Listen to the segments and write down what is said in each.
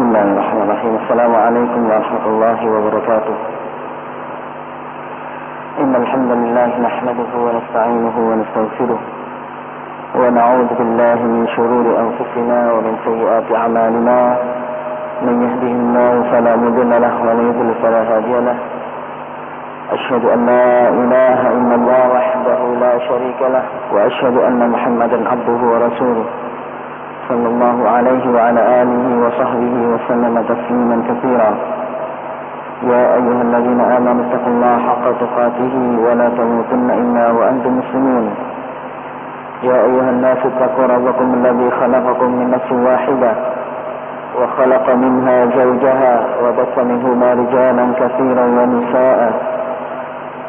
بسم الله الرحمن الرحيم. السلام عليكم ورحمة الله وبركاته. إن الحمد لله نحمده ونستعينه ونستغفره ونعوذ بالله من شرور أنفسنا ومن سيئات أعمالنا. من يهده الله فلا مضل له ومن يضلل فلا هادي له. أشهد أن لا إله إلا الله وحده لا شريك له وأشهد أن محمدا عبده ورسوله صلى الله عليه وعلى آله وصحبه وسلم تسليما كثيرا. يا أيها الذين آمنوا اتقوا الله حق تقاته ولا تموتن إلا وأنتم مسلمون. يا أيها الناس اتقوا ربكم الذي خلقكم من نفس واحدة وخلق منها زوجها وبث منهما رجالا كثيرا ونساء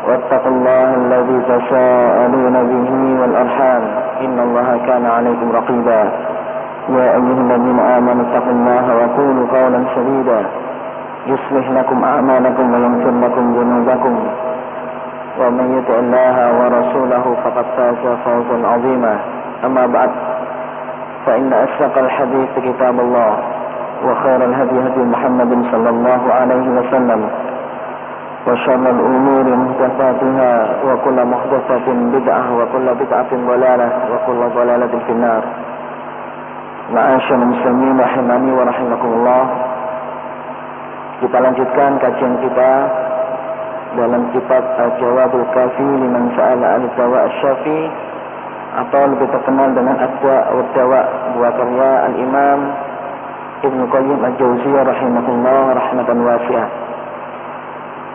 واتقوا الله الذي تساءلون به والأرحام إن الله كان عليكم رقيبا. يا أيها الذين آمنوا اتقوا الله وقولوا قولا سديدا يصلح لكم أعمالكم ويغفر لكم ذنوبكم ومن يطع الله ورسوله فقد فاز فوزا عظيما. أما بعد فإن أصدق الحديث كتاب الله وخير الهدي هدي محمد صلى الله عليه وسلم وشر الأمور محدثاتها وكل محدثة بدعة وكل بدعة ضلالة وكل ضلالة في النار. Ma'asyiral muslimin rahimani wa rahimakumullah. Kita lanjutkan kajian kita dalam kitab Al-Jawabul Kafi liman sa'ala al-dawa asy-syafi, atau lebih terkenal dengan Ad-Dawa wa Dawa, buah karya Al-Imam Ibnu Qayyim Al-Jauziyah rahimahullah rahmatan wasi'ah.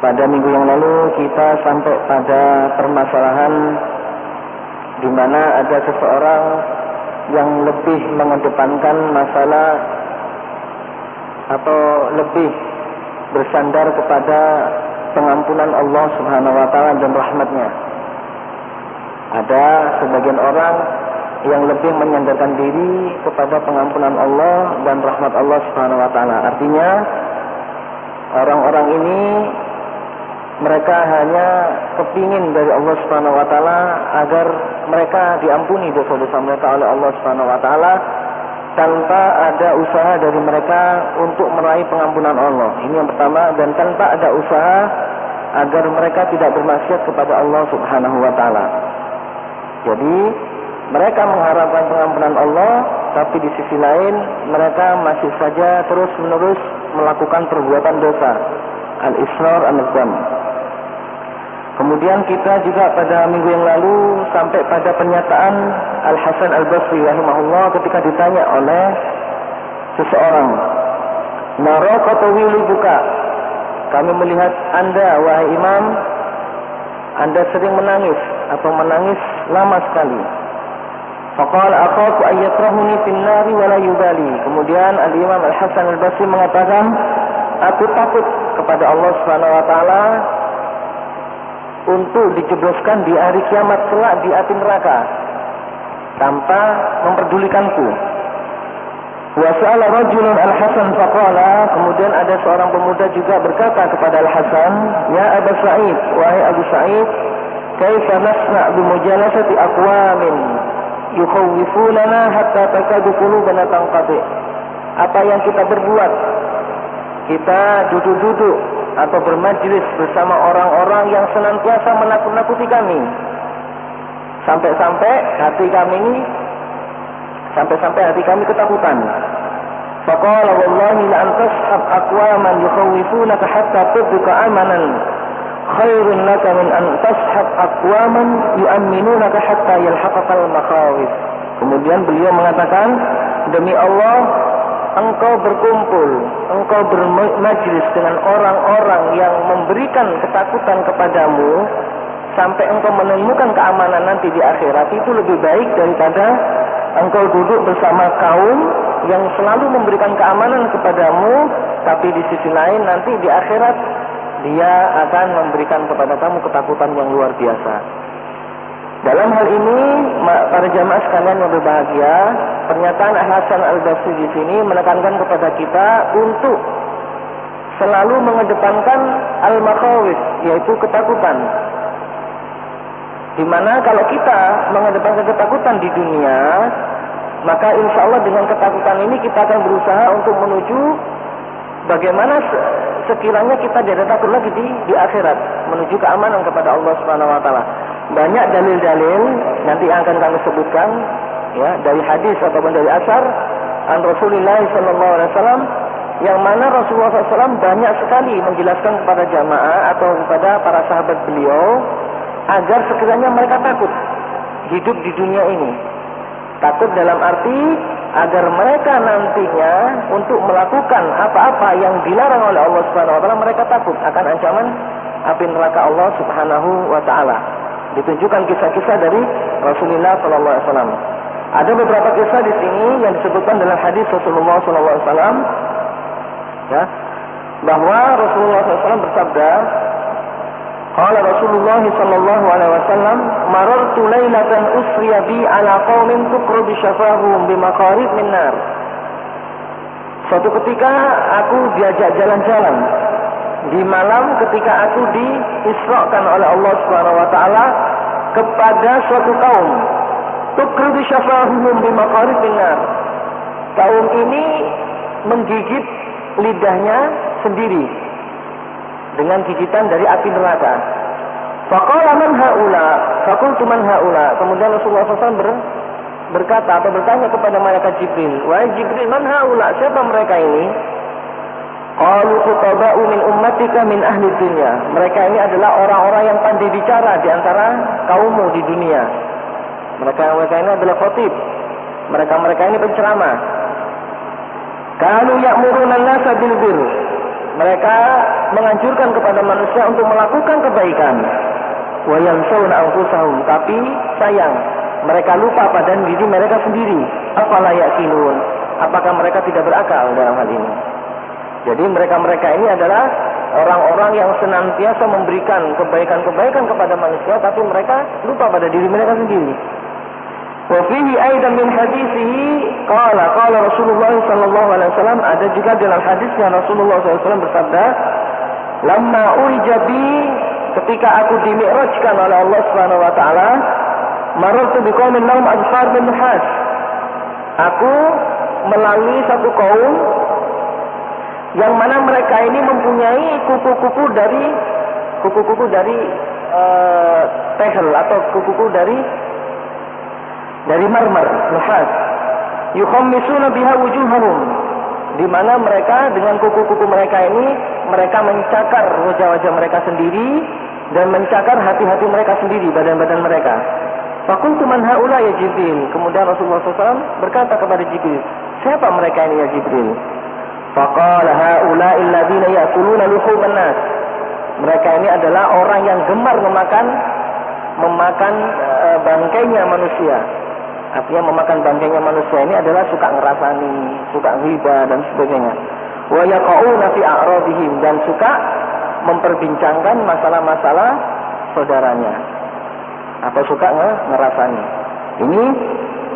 Pada minggu yang lalu kita sampai pada permasalahan di mana ada seseorang yang lebih mengedepankan masalah atau lebih bersandar kepada pengampunan Allah Subhanahu wa taala dan rahmatnya. Ada sebagian orang yang lebih menyandarkan diri kepada pengampunan Allah dan rahmat Allah Subhanahu wa taala. Artinya orang-orang ini mereka hanya kepingin dari Allah Subhanahu wa taala agar mereka diampuni dosa-dosa mereka oleh Allah Subhanahu wa taala tanpa ada usaha dari mereka untuk meraih pengampunan Allah. Ini yang pertama, dan tanpa ada usaha agar mereka tidak bermaksiat kepada Allah Subhanahu wa taala. Jadi mereka mengharapkan pengampunan Allah, tapi di sisi lain mereka masih saja terus-menerus melakukan perbuatan dosa. Al-Israr an-Nadam. Kemudian kita juga pada minggu yang lalu sampai pada pernyataan Al-Hasan Al-Basri rahimahullah ketika ditanya oleh seseorang, "Nara qatawili buka." Kami melihat Anda wahai imam, Anda sering menangis atau menangis lama sekali. Faqala akhafu an yatrahuni fin nari wa la yubali. Kemudian Al-Imam Al-Hasan Al-Basri mengatakan, aku takut kepada Allah Subhanahu wa taala untuk dijebloskan di hari kiamat kelak di api neraka tanpa memperdulikanku. Wa sa'ala rajulun Al-Hasan faqala, kemudian ada seorang pemuda juga berkata kepada Al-Hasan, "Ya Abu Sa'id, wahai Abu Sa'id, kaifa nasna' bi mujalasati aqwamin yukhawwifunana hatta takadu qulubana tanqati?" Apa yang kita berbuat? Kita duduk-duduk atau bermajlis bersama orang-orang yang senantiasa menakut-nakuti kami, sampai-sampai hati kami ketakutan. Faqala wallahi la an tashab aqwaman yukhawifunaka hatta tudrika amanan khairun laka min an tashab aqwaman yu'minunaka hatta yalhaqakal makhawif. Kemudian beliau mengatakan, demi Allah, engkau berkumpul, engkau bermajlis dengan orang-orang yang memberikan ketakutan kepadamu sampai engkau menemukan keamanan nanti di akhirat, itu lebih baik daripada engkau duduk bersama kaum yang selalu memberikan keamanan kepadamu, tapi di sisi lain nanti di akhirat dia akan memberikan kepada kamu ketakutan yang luar biasa. Dalam hal ini, para jamaah sekalian yang berbahagia, pernyataan Al-Hasan Al-Basri di sini menekankan kepada kita untuk selalu mengedepankan al-makhawif, yaitu ketakutan. Di mana kalau kita mengedepankan ketakutan di dunia, maka insya Allah dengan ketakutan ini kita akan berusaha untuk menuju bagaimana sekiranya kita tidak takut lagi di akhirat, menuju keamanan kepada Allah Subhanahu wa taala. Banyak dalil-dalil nanti yang akan kami sebutkan, ya, dari hadis ataupun dari asar an Rasulullah sallallahu alaihi wasallam, yang mana Rasulullah SAW banyak sekali menjelaskan kepada jamaah atau kepada para sahabat beliau agar sekiranya mereka takut hidup di dunia ini. Takut dalam arti agar mereka nantinya untuk melakukan apa-apa yang dilarang oleh Allah Subhanahu wa taala, mereka takut akan ancaman api neraka Allah Subhanahu wa taala. Ditunjukkan kisah-kisah dari Rasulullah sallallahu alaihi wasallam. Ada beberapa kisah di sini yang disebutkan dalam hadis Rasulullah sallallahu alaihi wasallam, ya, bahwa Rasulullah SAW bersabda, qala Rasulullah sallallahu alaihi wasallam, marartu lailatan usriya bi ala qaumin tuqrabu syafahum bi maqarib min nar. Suatu ketika aku diajak jalan-jalan di malam ketika aku diisrakan oleh Allah Subhanahu wa taala kepada suatu kaum, tuqrabu syafahum bi maqarib min nar. Kaum ini menggigit lidahnya sendiri dengan gigitan dari api neraka. Faqala man haula? Faqultu man haula? Kemudian Rasulullah SAW berkata atau bertanya kepada malaikat Jibril, wahai Jibril, man haula? Siapa mereka ini? Qalu khutaba'u min ummatika min ahli dunya. Mereka ini adalah orang-orang yang pandai bicara di antara kaummu di dunia. Mereka ini adalah khatib. Mereka ini penceramah. Kanu ya'muruna an-nasa bil birr. Mereka menganjurkan kepada manusia untuk melakukan kebaikan. Wa yansawna anfusahum, tapi sayang mereka lupa pada diri mereka sendiri. Afala yaqilun? Apakah mereka tidak berakal dalam hal ini? Jadi mereka ini adalah orang-orang yang senantiasa memberikan kebaikan-kebaikan kepada manusia, tapi mereka lupa pada diri mereka sendiri. Wa fihi aidan min hadisihi qala Rasulullah sallallahu alaihi wasallam, ada juga dalam hadisnya Rasulullah sallallahu alaihi wasallam bersabda, lamma urija bi, ketika aku dimi'rajkan oleh Allah Subhanahu wa taala, marartu biqaumin lahum azfar min nuhas. Aku melalui satu kaum yang mana mereka ini mempunyai kuku-kuku dari tehel atau kuku-kuku dari marmer, nuhas. Yukhammisuna biha wujuhahum, di mana mereka dengan kuku-kuku mereka ini mereka mencakar wajah-wajah mereka sendiri dan mencakar hati-hati mereka sendiri, badan-badan mereka. Faqultu man haula ya Jibril? Kemudian Rasulullah SAW berkata kepada Jibril, siapa mereka ini ya Jibril? Faqala haula alladziina ya'kuluna luhuman nas. Mereka ini adalah orang yang gemar memakan bangkainya manusia. Artinya memakan bangkainya manusia ini adalah suka ngerasani, suka ghibah dan sebagainya. Wa yaqauna fi a'radihim, dan suka memperbincangkan masalah-masalah saudaranya. Apa suka ngerasani. Ini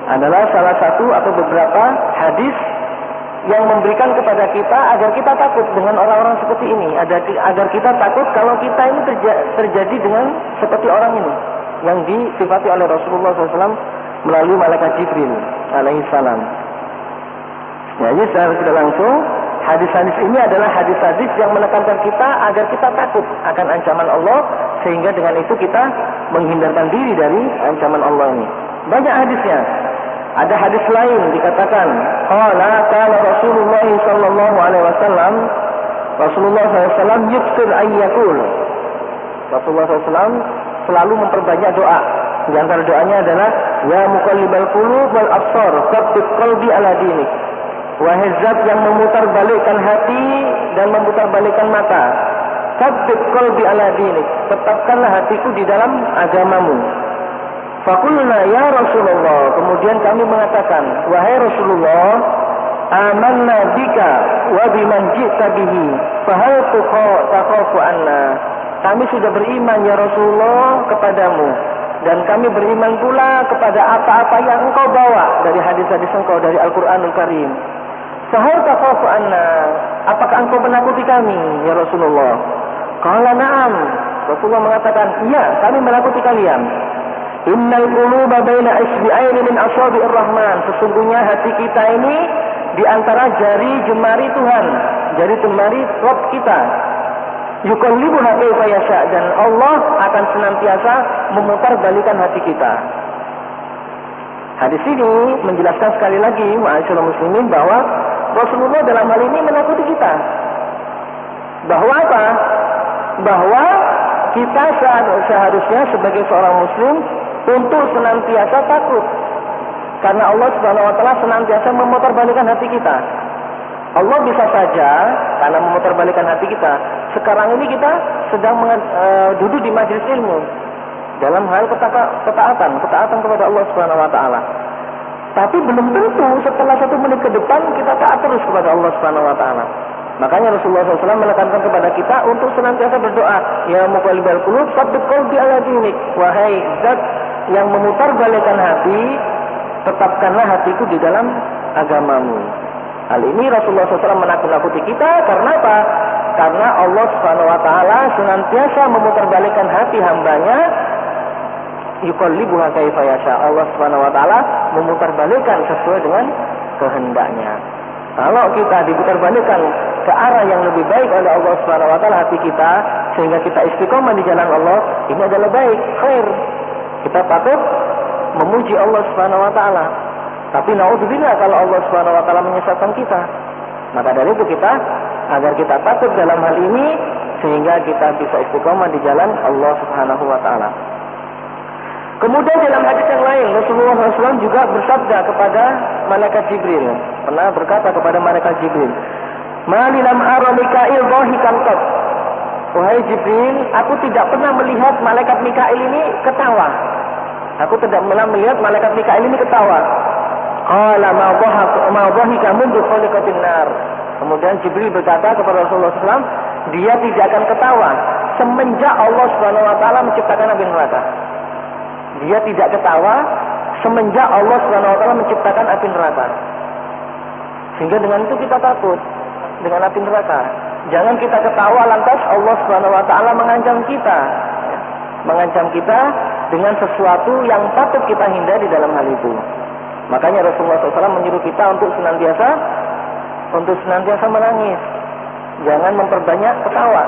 adalah salah satu atau beberapa hadis yang memberikan kepada kita agar kita takut dengan orang-orang seperti ini, agar kita takut kalau kita ini terjadi dengan seperti orang ini yang disifati oleh Rasulullah SAW melalui malaikat Jibril alaihi salam. Jadi secara tidak langsung hadis-hadis ini adalah hadis-hadis yang menekankan kita agar kita takut akan ancaman Allah, sehingga dengan itu kita menghindarkan diri dari ancaman Allah ini. Banyak hadisnya. Ada hadis lain dikatakan, qala Rasulullah sallallahu alaihi wasallam, Rasulullah SAW yuksir ayyakul. Rasulullah SAW selalu memperbanyak doa. Di antara doanya adalah, ya muqallibal qulub wal absar, tsabbit qalbi ala dinik. Wahai zat yang memutarbalikkan hati dan memutarbalikkan mata, tsabbit qalbi ala dinik, tetapkanlah hatiku di dalam agamamu. Faqulna ya Rasulullah, kemudian kami mengatakan, wahai Rasulullah, amanna bika wa biman ji'ta bihi, fahal takhafu anna. Kami sudah beriman ya Rasulullah kepadamu, dan kami beriman pula kepada apa-apa yang engkau bawa dari hadis-hadis engkau dari Al-Quranul Karim. Fahal takhafu anna, apakah engkau menakuti kami ya Rasulullah? Qala na'am. Rasulullah mengatakan, iya, kami menakuti kalian. Innal quluba baina isbi'aini min asabi'ir rahman. Sesungguhnya hati kita ini di antara jari jemari Tuhan. menjadi temari Rabb kita. Yuqallibuha kaifa yasha, dan Allah akan senantiasa memutarbalikkan hati kita. Hadis ini menjelaskan sekali lagi ma'asyiral muslimin bahwa Rasulullah dalam hal ini menakuti kita. Bahwa apa? Bahwa kita seharusnya sebagai seorang muslim untuk senantiasa takut. Karena Allah Subhanahu wa taala senantiasa memutarbalikkan hati kita. Allah bisa saja karena memutarbalikkan hati kita. Sekarang ini kita sedang duduk di majelis ilmu dalam hal ketaatan kepada Allah Subhanahu wa taala. Tapi belum tentu setelah 1 menit ke depan kita taat terus kepada Allah Subhanahu wa taala. Makanya Rasulullah SAW menekankan kepada kita untuk senantiasa berdoa, ya muqallibal qulub, tsabbit qalbi ala dinik. Wahai zat yang memutarbalikkan hati, tetapkanlah hatiku di dalam agamamu. Hal ini Rasulullah SAW menakut-nakuti kita karena apa? Karena Allah Subhanahu wa taala senantiasa memutarbalikkan hati hambanya. Yuqallibuha kaifa yasha. Allah Subhanahu wa taala memutarbalikkan sesuai dengan kehendaknya. Kalau kita diputarbalikkan ke arah yang lebih baik oleh Allah Subhanahu wa taala hati kita, sehingga kita istiqomah di jalan Allah, ini adalah baik, khair. Kita patut memuji Allah Subhanahu wa taala. Tapi naudzubillah kalau Allah Subhanahu wa taala menyesatkan kita. Maka dari itu kita, agar kita takut dalam hal ini, sehingga kita bisa istiqomah di jalan Allah Subhanahu wa taala. Kemudian dalam hadis yang lain, Rasulullah SAW juga bersabda kepada malaikat Jibril. Pernah berkata kepada malaikat Jibril, "Mali lam ara Mikail dhahikan qat." Wahai Jibril, aku tidak pernah melihat malaikat Mikail ini ketawa. Aku tidak pernah melihat malaikat Mikail ini ketawa. Qala ma dhahika mundu khaliqatin nar. Kemudian Jibril berkata kepada Rasulullah SAW, dia tidak akan ketawa semenjak Allah Subhanahu wa taala menciptakan api neraka. Dia tidak ketawa semenjak Allah Subhanahu wa taala menciptakan api neraka. Sehingga dengan itu kita takut dengan api neraka. Jangan kita ketawa lantas Allah Subhanahu wa taala mengancam kita. Mengancam kita dengan sesuatu yang patut kita hindari dalam hal itu. Makanya Rasulullah SAW menyuruh kita untuk senantiasa menangis. Jangan memperbanyak ketawa.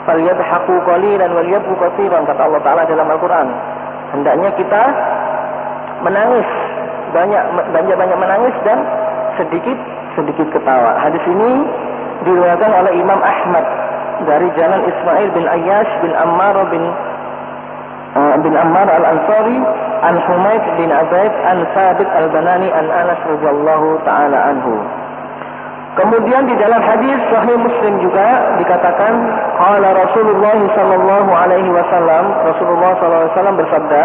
Falyadhaku qalilan walyabku katsiran, kata Allah Taala dalam Al-Qur'an. Hendaknya kita menangis, banyak menangis dan sedikit ketawa. Hadis ini diriwayatkan oleh Imam Ahmad dari jalan Ismail bin Ayyash bin Ammar bin Ammar al-Ansari an Humayd bin Abaid an Thabit al-Banani an Anas radhiyallahu taala anhu. Kemudian di dalam hadis Sahih Muslim juga dikatakan qala Rasulullah sallallahu alaihi wasallam, Rasulullah sallallahu alaihi wasallam bersabda,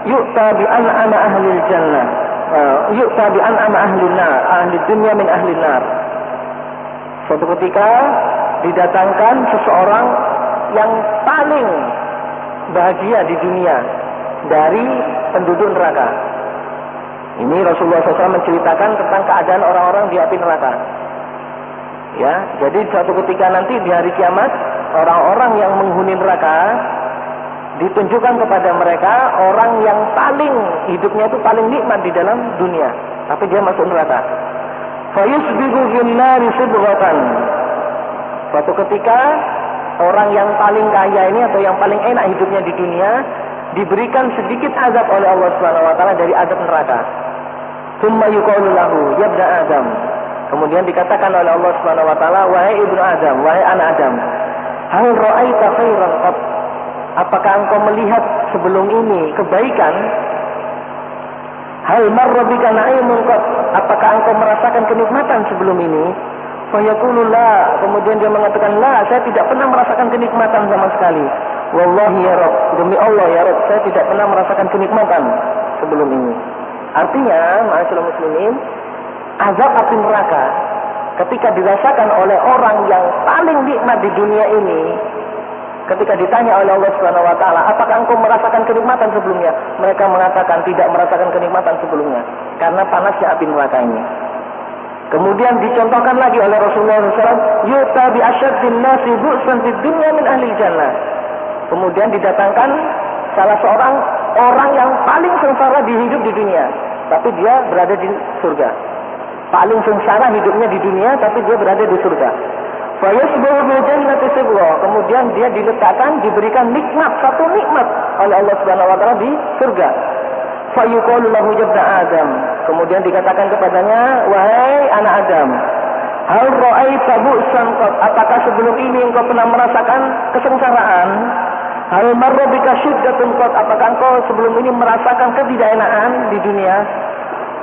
yu'ta bi an'ama ahlil jannah, yu'ta bi an'ama ahlin nar, ahli dunya min ahlin nar. Suatu ketika didatangkan seseorang yang paling bahagia di dunia dari penduduk neraka. Ini Rasulullah SAW menceritakan tentang keadaan orang-orang di api neraka. Ya, jadi suatu ketika nanti di hari kiamat, orang-orang yang menghuni neraka ditunjukkan kepada mereka orang yang paling hidupnya itu paling nikmat di dalam dunia, tapi dia masuk neraka. Fayusbihu fil nari sibghatan. Suatu ketika orang yang paling kaya ini atau yang paling enak hidupnya di dunia diberikan sedikit azab oleh Allah Subhanahu wa taala dari azab neraka. Tsumma yuqalu lahu ya ibna Adam. Kemudian dikatakan oleh Allah Subhanahu wa taala, wahai ibnu Adam, wahai anak Adam, hal ra'aita khairan qat? Apakah engkau melihat sebelum ini kebaikan? Hal marra bika na'imun qat? Apakah engkau merasakan kenikmatan sebelum ini? Fa yaqulu la. Kemudian dia mengatakan, la, saya tidak pernah merasakan kenikmatan sama sekali. Wallahi ya Rabb, demi Allah ya Rabb, saya tidak pernah merasakan kenikmatan sebelum ini. Artinya, ma'asyiral muslimin, azab api neraka ketika dirasakan oleh orang yang paling nikmat di dunia ini, ketika ditanya oleh Allah Subhanahu wa taala, apakah engkau merasakan kenikmatan sebelumnya? Mereka mengatakan tidak merasakan kenikmatan sebelumnya karena panasnya api neraka ini. Kemudian dicontohkan lagi oleh Rasulullah SAW, yu'ta bi asyaddin nasi bu'san fid dunya min ahli jannah. Kemudian didatangkan salah seorang orang yang paling sengsara di hidup di dunia, tapi dia berada di surga. paling sengsara hidupnya di dunia, tapi dia berada di surga. Fayasbuhu bil jannati sibgha. Kemudian dia diletakkan, diberikan nikmat, satu nikmat oleh Allah Subhanahu wa taala di surga. Fayuqalu lahu jabna Adam. Kemudian dikatakan kepadanya, wahai anak Adam, hal ra'aita bu'san qad? Apakah sebelum ini engkau pernah merasakan kesengsaraan? Hal marra bika syiddatun qad? Apakah engkau sebelum ini merasakan ketidakenakan di dunia?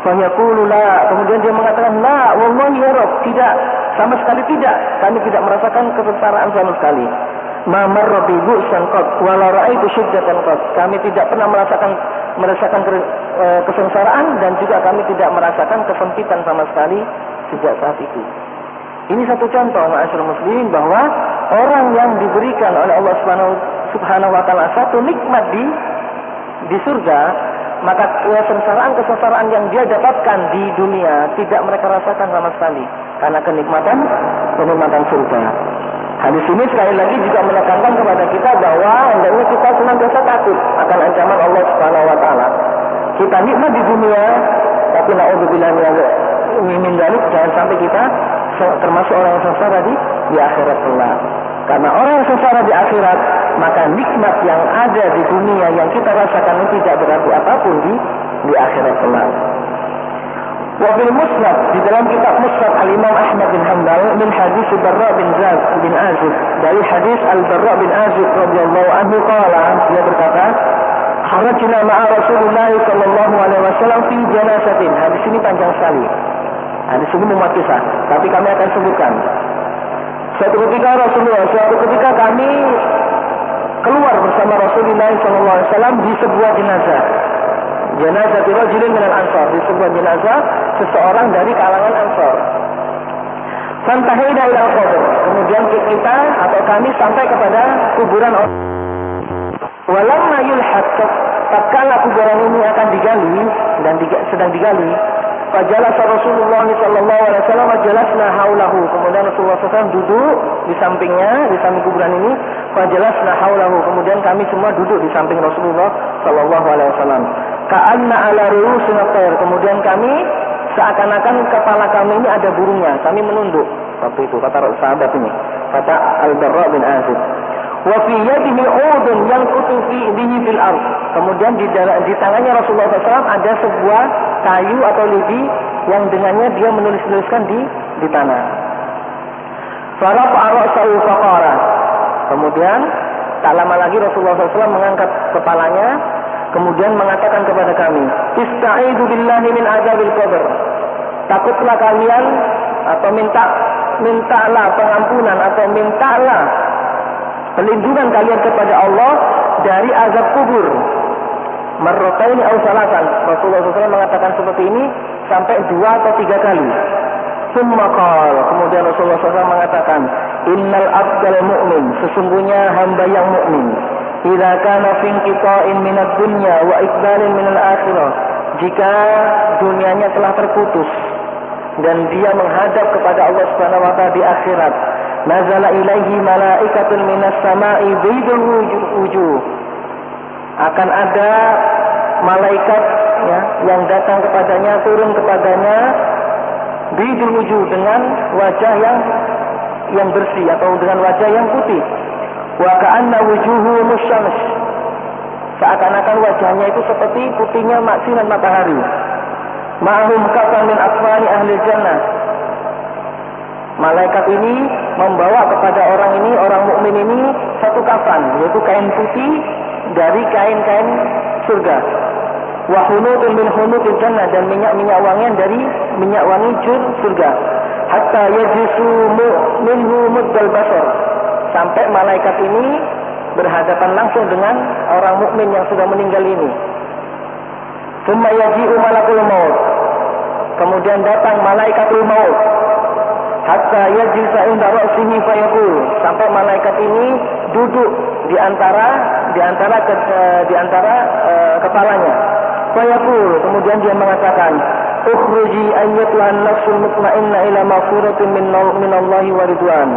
Fayaqulu la. Kemudian dia mengatakan, la wallahi ya Rabb, tidak, sama sekali tidak. Kami tidak merasakan kesengsaraan sama sekali. Ma marra bi bu'san qad wa la ra'aitu syiddatan qad. Kami tidak pernah merasakan kesengsaraan, dan juga kami tidak merasakan kesempitan sama sekali sejak saat itu. Ini satu contoh, ma'asyiral muslimin, bahwa orang yang diberikan oleh Allah Subhanahu wa taala satu nikmat di surga, maka kesengsaraan yang dia dapatkan di dunia tidak mereka rasakan sama sekali karena kenikmatan surga. Hadis ini sekali lagi juga menekankan kepada kita bahwa hendaknya kita senantiasa takut akan ancaman Allah Subhanahu wa taala. Kita nikmat di dunia, tapi naudzubillah min dzalik, jangan sampai kita termasuk orang yang sengsara di akhirat kelak. Karena orang yang sengsara di akhirat, maka nikmat yang ada di dunia yang kita rasakan ini tidak berarti apapun di akhirat kelak. Wa bil musnad, di dalam kitab Musnad Al-Imam Ahmad bin Hanbal, min hadis Barra bin Azib, dari hadis Al-Barra bin Azib radhiyallahu anhu qala, dia berkata, kharajna ma'a Rasulullah sallallahu alaihi wasallam fi janazatin. Hadis ini panjang sekali. Hadis ini memuat kisah, tapi kami akan sebutkan. Suatu ketika kami keluar bersama Rasulullah sallallahu alaihi wasallam di sebuah jenazah. Jenazah rajulin minal ansar, di sebuah jenazah seseorang dari kalangan Ansar. Fantahina ila al-qabr. Kemudian kita atau kami sampai kepada kuburan orang. Walamma yulhad, tatkala kuburan ini akan digali dan sedang digali, fajalasa Rasulullah sallallahu alaihi wasallam jalasna haulahu. Kemudian Rasulullah SAW duduk di sampingnya, di samping kuburan ini. Fajalasna haulahu. Kemudian kami semua duduk di samping Rasulullah sallallahu alaihi wasallam. Ka'anna ala ru'usina tayr. Kemudian kami seakan-akan kepala kami ini ada burungnya. Kami menunduk. Waktu itu kata sahabat ini, kata Al-Barra bin Azib. Wa fi yadihi 'udun yanqutu bihi fil ardh. Kemudian di tangannya Rasulullah SAW ada sebuah kayu atau lidi yang dengannya dia menulis-nuliskan di tanah. Farafa'a ra'sahu faqara. Kemudian tak lama lagi Rasulullah SAW mengangkat kepalanya, kemudian mengatakan kepada kami, Ista'idu billahi min azabil qabr. Takutlah kalian, atau mintalah pengampunan, atau mintalah pelindungan kalian kepada Allah dari azab kubur. Marrataini aw salatan. Rasulullah SAW mengatakan seperti ini sampai 2 atau 3 kali. Summa qala, kemudian Rasulullah SAW mengatakan, Innal abdal mu'min, sesungguhnya hamba yang mukmin, idza kana fi inqita'in minad dunya wa iqbalin minal akhirah, jika dunianya telah terputus dan dia menghadap kepada Allah Subhanahu wa taala di akhirat, nazala ilaihi malaikatun minas sama'i baydul wujuh, akan ada malaikat yang datang kepadanya, turun kepadanya, baydul wujuh, dengan wajah yang bersih atau dengan wajah yang putih. Wa ka'anna wujuhu musyams, seakan-akan wajahnya itu seperti putihnya sinar matahari. Ma'hum kafan min asfani ahli jannah. Malaikat ini membawa kepada orang ini, orang mukmin ini, satu kafan, yaitu kain putih dari kain-kain surga. Wa hunudun min hunudil jannah, dan minyak wangian dari minyak wangi surga. Hatta yajlisu minhu muddal basar, sampai malaikat ini berhadapan langsung dengan orang mukmin yang sudah meninggal ini. Tsumma yaji'u malakul maut, kemudian datang malaikatul maut. Hatta yajlisa inda ra'sihi fayaqul, sampai malaikat ini duduk di antara kepalanya. Fayaqul, kemudian dia mengatakan, ukhruji ayyatuhan nafsul mutmainnah ila maghfiratin minallahi wa ridwan.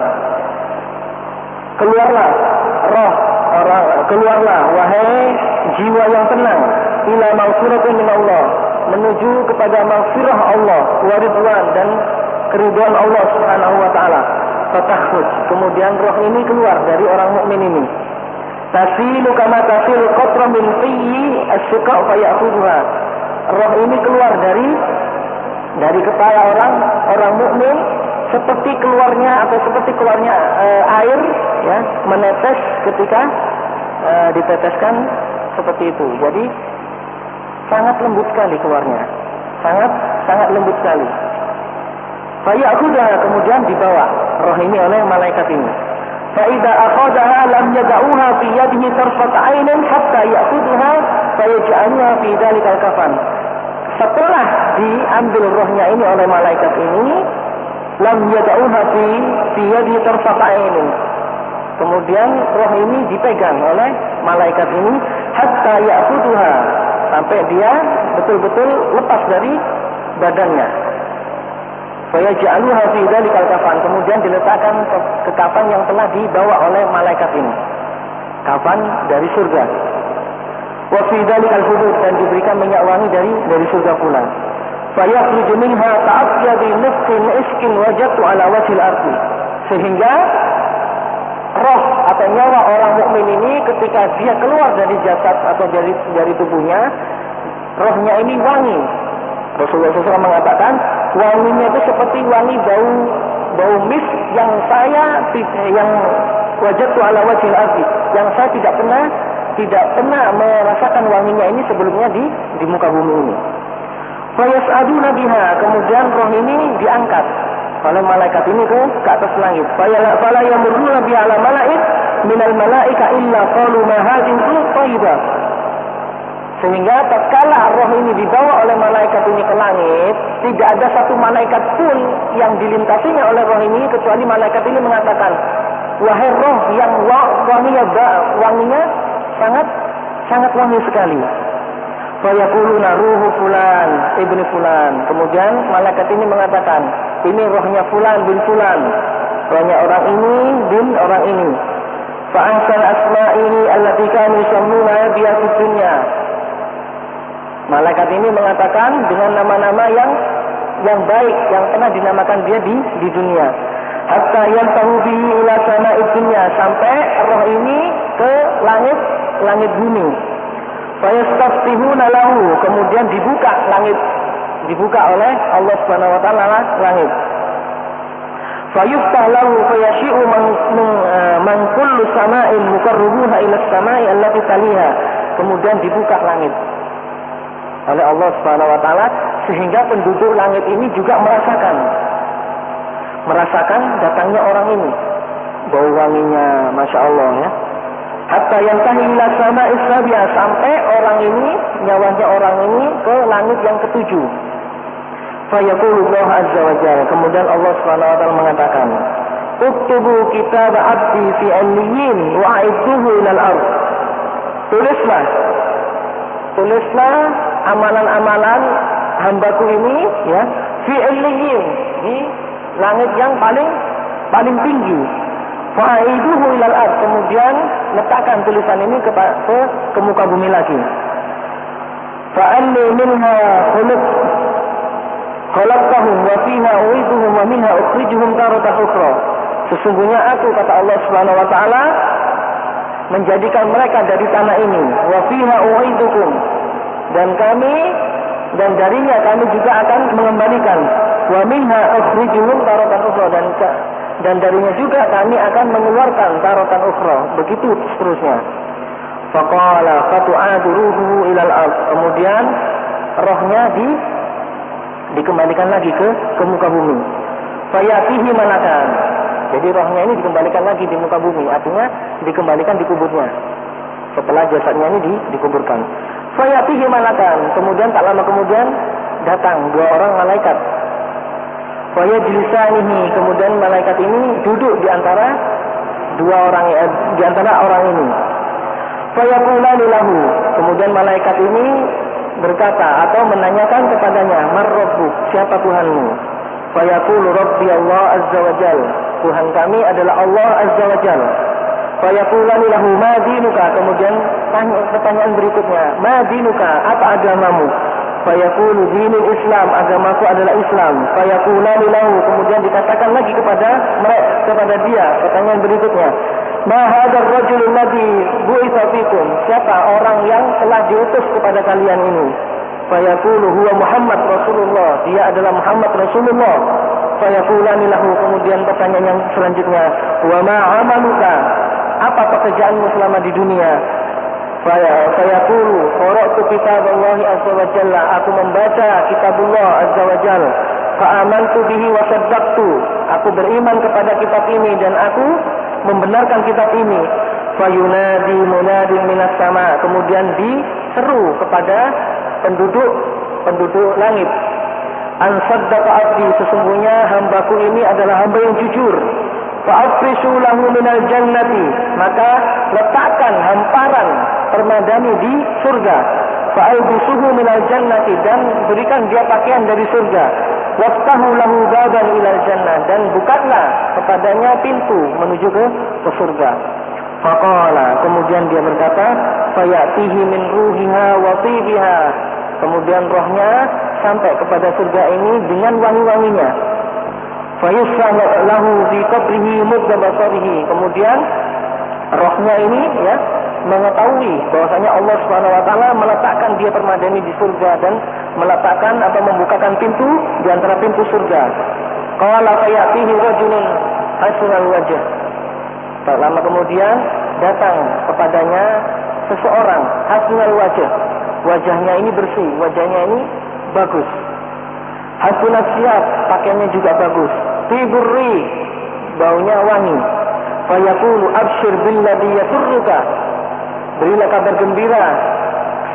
Keluarlah wahai jiwa yang tenang, ila maghfiratin minallah, menuju kepada maghfirah Allah wa ridwan dan keridhaan Allah Subhanahu wa taala. Fatakhruj, kemudian roh ini keluar dari orang mukmin ini. Tasilu kama tasilu qatra min fiyyi as-siqa fa ya'khudha. Roh ini keluar dari kepala orang mukmin seperti keluarnya air ya, menetes ketika diteteskan seperti itu. Jadi sangat lembut sekali keluarnya. Sangat lembut sekali. Fa ya'khudha, kemudian dibawa roh ini oleh malaikat ini. Fa idza akhadha lam yad'uha fi yadihi tarfat 'ainin hatta ya'khudha fa yaj'alha fi dhalikal kafan. Setelah diambil rohnya ini oleh malaikat ini, lam yad'uha fi yadihi tarfat 'ainin. Kemudian roh ini dipegang oleh malaikat ini hatta ya'khudha, sampai dia betul-betul lepas dari badannya. Fayaj'aluha fi dzalikal kafan, kemudian diletakkan ke kafan yang telah dibawa oleh malaikat ini. Kafan dari surga. Wa fi dzalikal hudud, dan diberikan minyak wangi dari surga pula. Fayakhruju minha ta'ayyadi nafsin iskin wajatu ala wajhil ardi. Sehingga roh atau nyawa orang mukmin ini ketika dia keluar dari jasad atau dari tubuhnya, rohnya ini wangi. Rasulullah SAW mengatakan wanginya itu seperti wangi bau mis yang wajatu ala wajhil ardi, yang saya tidak pernah merasakan wanginya ini sebelumnya di muka bumi ini. Fayas'aduna biha, kemudian roh ini diangkat oleh malaikat ini ke atas langit. Fala yamurruna biha ala malaik minal malaika illa qalu ma hadhihi thayyibah. Sehingga tatkala roh ini dibawa oleh malaikat ini ke langit, tidak ada satu malaikat pun yang dilintasinya oleh roh ini kecuali malaikat ini mengatakan, wahai roh yang wanginya sangat wangi sekali. Fayaquluna ruhu fulan ibni fulan. Kemudian malaikat ini mengatakan, ini rohnya fulan bin fulan, rohnya orang ini bin orang ini. Fa ahsan asma'ihi allati kanu yusammuna biha fid dunya. Malaikat ini mengatakan dengan nama-nama yang baik yang pernah dinamakan dia di dunia. Hatta yantahu bihi ila sama'id dunya, sampai roh ini ke langit bumi. Fayastaftihuna lahu, kemudian dibuka oleh Allah Subhanahu wa taala langit. Fayuftah lahu fayashi'u man kullu sama'in muqarribuha ila as-sama'i allati taliha. Kemudian dibuka langit oleh Allah Subhanahu wa taala sehingga penduduk langit ini juga merasakan datangnya orang ini. Bau wanginya Masya Allah ya. Hatta yantahi ila sama'is sabi'ah, sampai nyawanya orang ini ke langit yang ketujuh. Fa yaqulu Allah azza wa jalla, kemudian Allah Subhanahu wa taala mengatakan, "Uktubu kitab 'abdi fi 'illiyyin wa 'idduhu ila al-ardh." Tulislah amalan-amalan hambaku ini ya, fi 'illiyyin, di langit yang paling tinggi. Fa'iduhu ilal ard, kemudian letakkan tulisan ini ke muka bumi lagi. Fa'anni minha khalaqtahum wa fiha u'iduhum wa minha ukhrijuhum taratan ukhra. Sesungguhnya aku, kata Allah Subhanahu wa taala, menjadikan mereka dari tanah ini. Wa fiha u'iduhum, dan darinya kami juga akan mengembalikan. Wa minha ukhrijuhum taratan ukhra, dan darinya juga kami akan mengeluarkan taratan ukhra, begitu seterusnya. Faqala fatu'adu ruhuhu ilal ard, kemudian rohnya dikembalikan lagi ke muka bumi. Fayatihi malakan, jadi rohnya ini dikembalikan lagi di muka bumi, artinya dikembalikan di kuburnya setelah jasadnya ini dikuburkan. Fayatihi malakan, kemudian tak lama kemudian datang dua orang malaikat. Fayajlisanihi, kemudian malaikat ini duduk di antara orang ini. Fayaqulani lahu, kemudian malaikat ini berkata atau menanyakan kepadanya, "Man rabbuk?" Siapa Tuhanmu? Fayaqulu rabbi Allah azza wa jalla, Tuhan kami adalah Allah azza wa jalla. Fayaqulani lahu ma dinuka, kemudian pertanyaan berikutnya, ma dinuka, apa agamamu? Fayaqulu dinul Islam, agamaku adalah Islam. Fayaqulani lahu, kemudian dikatakan lagi kepada dia pertanyaan berikutnya. Ma hadzal rajul alladhi bu'itsa fikum? Siapa orang yang telah diutus kepada kalian ini? Fayaqulu huwa Muhammad Rasulullah, dia adalah Muhammad Rasulullah. Fayaqulani lahu, kemudian pertanyaan yang selanjutnya, wa ma amaluka? Apa pekerjaanmu selama di dunia? Fayaqulu qara'tu kitaballahi azza wa jalla, aku membaca kitabullah azza wa jalla. Fa amantu bihi wa saddaqtu, aku beriman kepada kitab ini dan aku membenarkan kitab ini. Fayunadi munadin minas sama, kemudian diseru kepada penduduk langit. An saddaqa abdi, sesungguhnya hambaku ini adalah hamba yang jujur. Fa'afrishu lahu minal jannati, maka letakkan hamparan permadani di surga. Fa'albisuhu minal jannati, dan berikan dia pakaian dari surga. Waftahu lahu baban ilal jannah, dan bukalah kepadanya pintu menuju ke surga. Faqala, kemudian dia berkata, fayatihi min ruhiha wa tibiha, kemudian rohnya sampai kepada surga ini dengan wangi-wanginya. Fayusah lahu fi qabrihi mudda basarihi, kemudian rohnya ini ya mengetahui bahwasanya Allah Subhanahu wa taala meletakkan dia permadani di surga dan meletakkan atau membukakan pintu di antara pintu surga. Qala fayatihi rajulun hasanul wajh. Tak lama kemudian datang kepadanya seseorang hasanul wajh. Wajahnya ini bersih, wajahnya ini bagus. Hasunat siyab, pakaiannya juga bagus. Tiburri, baunya wangi. Fayaqulu abshir billadhi yasurruka, berilah kabar gembira,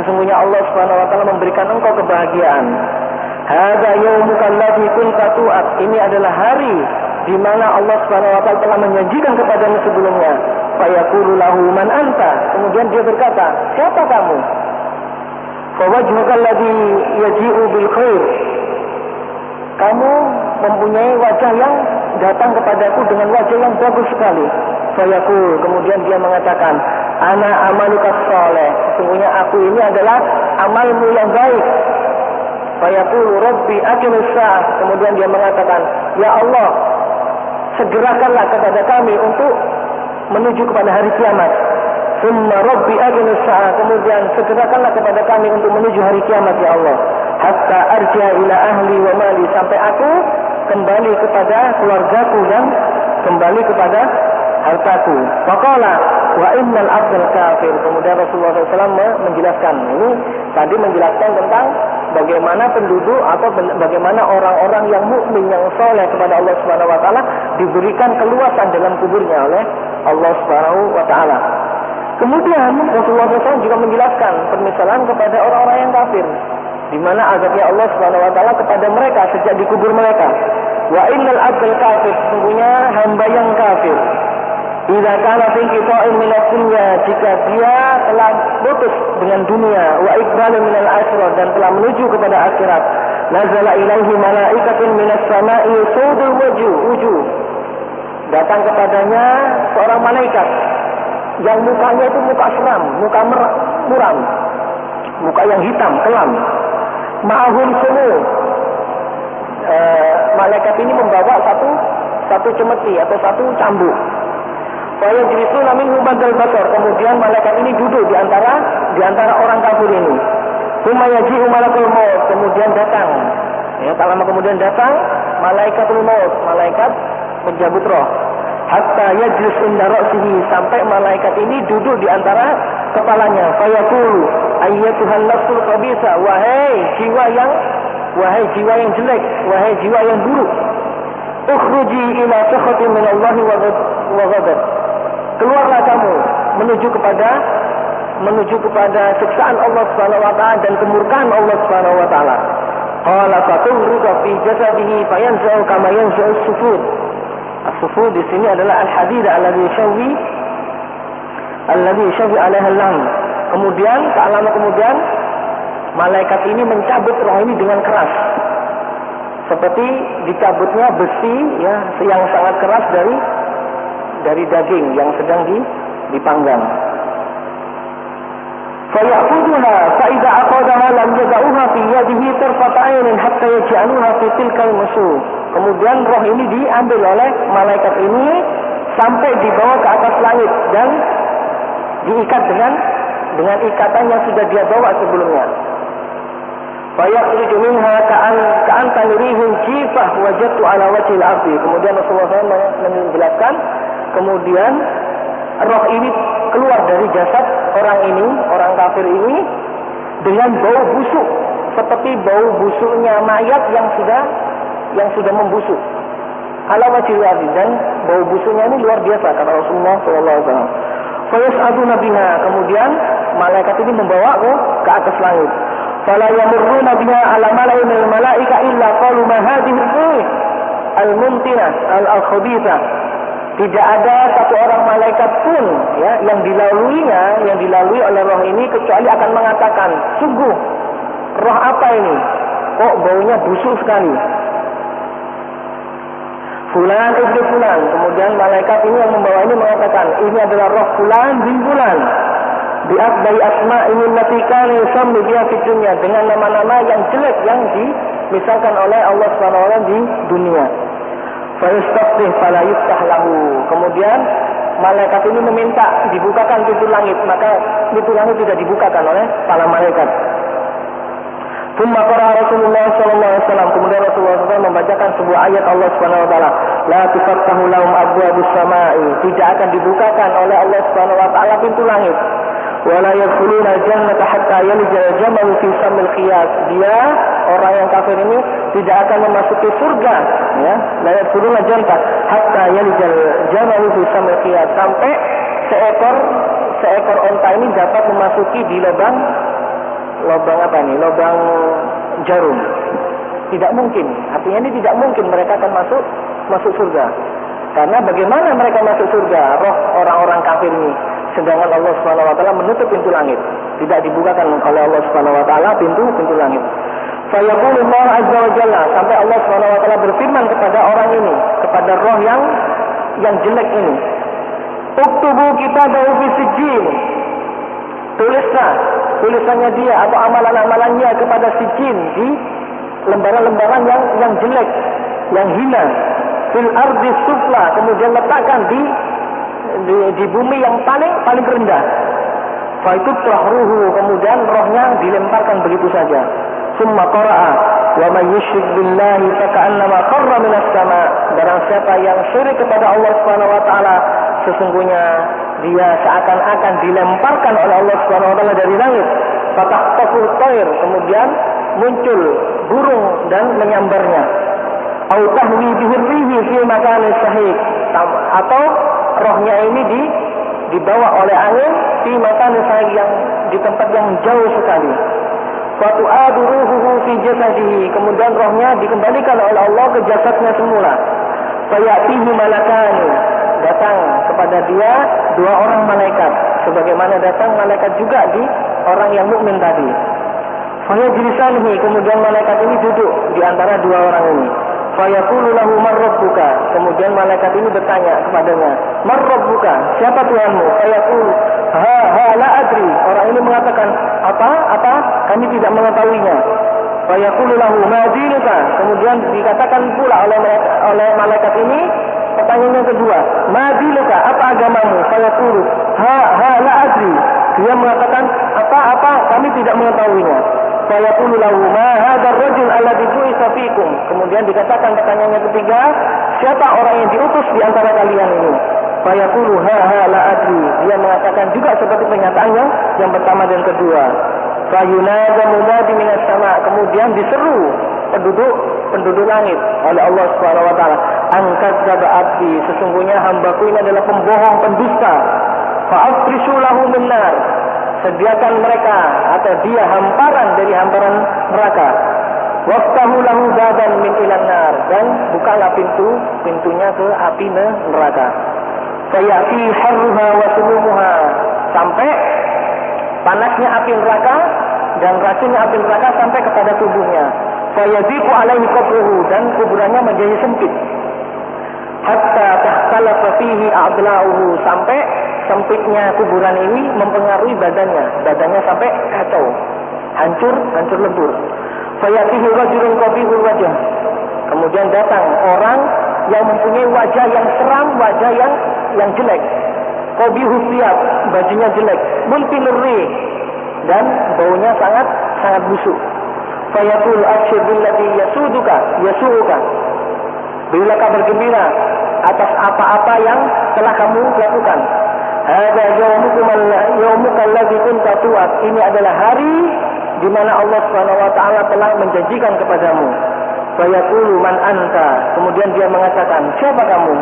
sesungguhnya Allah Subhanahu wa taala memberikan engkau kebahagiaan. Hadza yaumuka alladhi kunta tu'ad, ini adalah hari di mana Allah Subhanahu wa taala telah menjanjikan kepadamu sebelumnya. Fayaqulu lahu man anta, kemudian dia berkata, siapa kamu? Fawajhuka alladhi yaji'u bil khair, kamu mempunyai wajah yang datang kepadaku dengan wajah yang bagus sekali. Fayaqul, kemudian dia mengatakan, ana amaluka saleh, sesungguhnya aku ini adalah amalmu yang baik. Fayaqul rabbi aqimis saah, kemudian dia mengatakan, ya Allah, segerakanlah kepada kami untuk menuju kepada hari kiamat. Summa rabbi aqimis saah, kemudian segerakanlah kepada kami untuk menuju hari kiamat ya Allah. Hatta arja ila ahli wa mali, sampai aku kembali kepada keluargaku dan kembali kepada hartaku. Faqala wa innal abdal kafir, kemudian Rasulullah SAW menjelaskan, ini tadi menjelaskan tentang bagaimana penduduk atau bagaimana orang-orang yang mukmin yang saleh kepada Allah Subhanahu wa taala diberikan keluasan dalam kuburnya oleh Allah Subhanahu wa taala. Kemudian Rasulullah SAW juga menjelaskan permisalan kepada orang-orang yang kafir, di mana azabnya Allah Subhanahu wa taala kepada mereka sejak di kubur mereka. Wa innal abdal kafir, sesungguhnya hamba yang kafir, idza kana fi qita'in min ad-dunya, jika dia telah putus dengan dunia, wa iqbalun min al-akhirah, dan telah menuju kepada akhirat, nazala ilaihi malaikatun minas sama'i sudul wujuh, datang kepadanya seorang malaikat yang mukanya itu muka seram, muka muram, muka yang hitam, kelam. Ma'ahum sumu, malaikat ini membawa satu cemeti atau satu cambuk. Fayajlisuna minhu badal basar, kemudian malaikat ini duduk di antara orang kafir ini. Tsumma yaji'u malakul maut, kemudian datang. Ya, tak lama kemudian datang malaikatul maut, malaikat pencabut roh. Hatta yajlis inda ra'sihi, sampai malaikat ini duduk di antara kepalanya. Fayaqulu ayyatuhan nafsul khabisa, wahai jiwa yang jelek, wahai jiwa yang buruk, ukhruji ila sakhatin min Allah wa ghadab, keluarlah kamu menuju kepada siksaan Allah Subhanahu wa taala dan kemurkaan Allah Subhanahu wa taala. Qala faturika fi jasadihi fayanza'u kama yanza'u as-sufud. As-sufud di sini adalah al-hadid alladhi yashwi 'alaiha al-lam. Kemudian tak lama kemudian malaikat ini mencabut roh ini dengan keras, seperti dicabutnya besi ya yang sangat keras dari daging yang sedang dipanggang. Fayaqud faya'khudhuha fa idza aqadaha lam yad'uha fi yadihi tarfat 'ainin hatta yaj'aluha fi tilkal musuh. Kemudian roh ini diambil oleh malaikat ini sampai dibawa ke atas langit dan diikat dengan ikatan yang sudah dia bawa sebelumnya. Fayakhriju minha ka'an tanirihim jifah wajadtu ala wajhil ardi. Kemudian Rasulullah SAW menjelaskan, kemudian roh ini keluar dari jasad orang kafir ini dengan bau busuk seperti bau busuknya mayat yang sudah membusuk. Ala wajhil ardi, dan bau busuknya ini luar biasa kata Rasulullah SAW. Fayas'aduna biha, kemudian malaikat ini membawa ke atas langit. Fala yamurruna biha ala mala'in al-mala'ika illa qalu ma hadhihi al-mumtinah al-khabithah. Tidak ada satu orang malaikat pun ya yang dilalui oleh roh ini kecuali akan mengatakan, sungguh roh apa ini? Kok baunya busuk sekali? Fulan ibnu fulan. Kemudian malaikat ini yang membawa ini mengatakan, ini adalah roh fulan bin fulan. Bi'akbari asma ini matikan yusammi biha fid dunya, dengan nama-nama yang jelek yang dimisalkan oleh Allah SWT di dunia. Fa yastaftih fala yuftah lahu. Kemudian malaikat ini meminta dibukakan pintu langit, maka pintu langit tidak dibukakan oleh para malaikat. Thumma qara'a Rasulullah sallallahu alaihi wasallam, kemudian Rasulullah SAW membacakan sebuah ayat Allah Subhanahu wa taala, la tufattahu lahum abwabus samai, tidak akan dibukakan oleh Allah Subhanahu wa taala pintu langit. Wala yadkhuluna jannata hatta yalija jamalu fi samil khiyas. Dia orang yang kafir ini tidak akan memasuki surga, ya. La yadkhuluna jannata hatta yalija jamalu fi samil khiyas, sampai seekor onta ini dapat memasuki di lubang jarum. Tidak mungkin. Artinya ini tidak mungkin mereka akan masuk surga. Karena bagaimana mereka masuk surga? Roh orang-orang kafir ini. Sedangkan Allah Subhanahu wa taala menutup pintu langit. Tidak dibukakan oleh Allah Subhanahu wa taala pintu langit. Fayaqulu Allah azza wa jalla, sampai Allah Subhanahu wa taala berfirman kepada orang ini, kepada roh yang jelek ini. Uktubu kitabahu fi sijjin. Tulisannya dia atau amalan-amalannya kepada sijjin di lembaran-lembaran yang jelek, yang hina. Fil ardi sufla, kemudian letakkan di bumi yang paling rendah. Fa itutrah ruhu, kemudian rohnya dilemparkan begitu saja. Summa qara'a wa may yusyrik billahi faka'annama kharra minas sama'. Barang siapa yang syirik kepada Allah Subhanahu wa taala, sesungguhnya dia seakan-akan dilemparkan oleh Allah Subhanahu wa taala dari langit. Fatahtafu thair, kemudian muncul burung dan menyambarnya. Au tahwi bihi rihi fi makanin sahih, atau rohnya ini dibawa oleh angin di makanin sahih, yang di tempat yang jauh sekali. Fatu aduruhu fi jasadihi, kemudian rohnya dikembalikan oleh Allah ke jasadnya semula. Fayatihi malakani, datang kepada dia dua orang malaikat, sebagaimana datang malaikat juga di orang yang mukmin tadi. Fayajlisanihi, kemudian malaikat ini duduk di antara dua orang ini. Fayaqulu lahu man rabbuka, kemudian malaikat ini bertanya kepadanya, man rabbuka, siapa Tuhanmu? Fayaqulu ha la adri, orang ini mengatakan, apa kami tidak mengetahuinya. Fayaqulu lahu ma dinuka, kemudian dikatakan pula oleh malaikat ini pertanyaan yang kedua, ma dinuka, apa agamamu? Fayaqulu ha la adri, dia mengatakan apa kami tidak mengetahuinya. Fayaqulu lahu ma hadzal rajul alladhi bu'itsa fikum, kemudian dikatakan pertanyaan yang ketiga, siapa orang yang diutus di antara kalian ini? Fayaqulu ha la adri, dia mengatakan juga seperti pernyataannya yang pertama dan kedua. Fayunada munadi minas sama, kemudian diseru penduduk langit oleh Allah Subhanahu wa taala, angkat zaba abdi, sesungguhnya hambaku ini adalah pembohong, pendusta. Fa'afrishu lahu minnar, sediakan mereka atau dia hamparan dari hamparan neraka. Waftahu lahu baban min ilan nar, dan bukalah pintunya ke api neraka. Fayati harruha wa sumumuha, sampai panasnya api neraka dan racunnya api neraka sampai kepada tubuhnya. Fayadiku alaihi qabruhu, dan kuburannya menjadi sempit. Hatta tahtalafa fihi a'dla'uhu, sampai sempitnya kuburan ini mempengaruhi badannya sampai kacau, hancur lebur. Fayatihi rajulun qabihul wajh. Kemudian datang orang yang mempunyai wajah yang seram, wajah yang jelek. Qabihul thiyab, bajunya jelek. Mulkinur rih, dan baunya sangat busuk. Fayaqul abshir billadhi yasu'uka. Berilah kabar gembira atas apa-apa yang telah kamu lakukan. Hadza yawmuka alladhi kunta tu'ad. Ini adalah hari di mana Allah Subhanahu wa taala telah menjanjikan kepadamu. Fayaqulu man anta. Kemudian dia mengatakan, siapa kamu?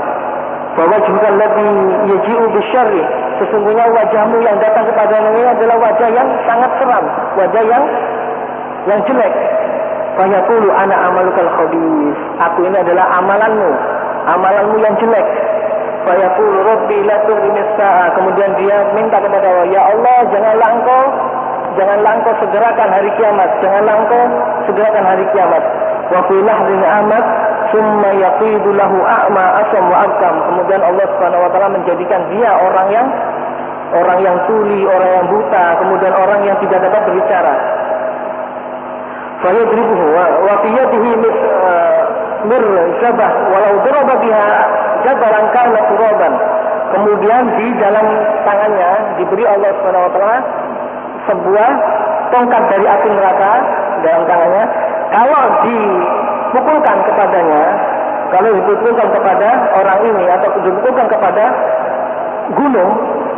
Fawajhuka alladhi yaji'u bisyarri. Sesungguhnya wajahmu yang datang kepadamu ini adalah wajah yang sangat seram, wajah yang jelek. Fayaqulu ana amalukal khabith. Aku ini adalah amalanmu yang jelek. Fayaqulu rabbi la tughni as-sa'a. Kemudian dia minta kepada Allah, ya Allah, janganlah engkau segerakan hari kiamat. Wa fi lahdin amat summa yaqidu lahu a'ma asam wa abkam. Kemudian Allah Subhanahu wa taala menjadikan dia orang yang tuli, orang yang buta, kemudian orang yang tidak dapat berbicara. Fayadribuhu wa fi yadihi mirzabah walau daraba biha jabaran kana turaban. Kemudian di dalam tangannya diberi Allah Subhanahu wa taala sebuah tongkat dari api neraka dalam tangannya. Kalau dipukulkan kepada orang ini atau dipukulkan kepada gunung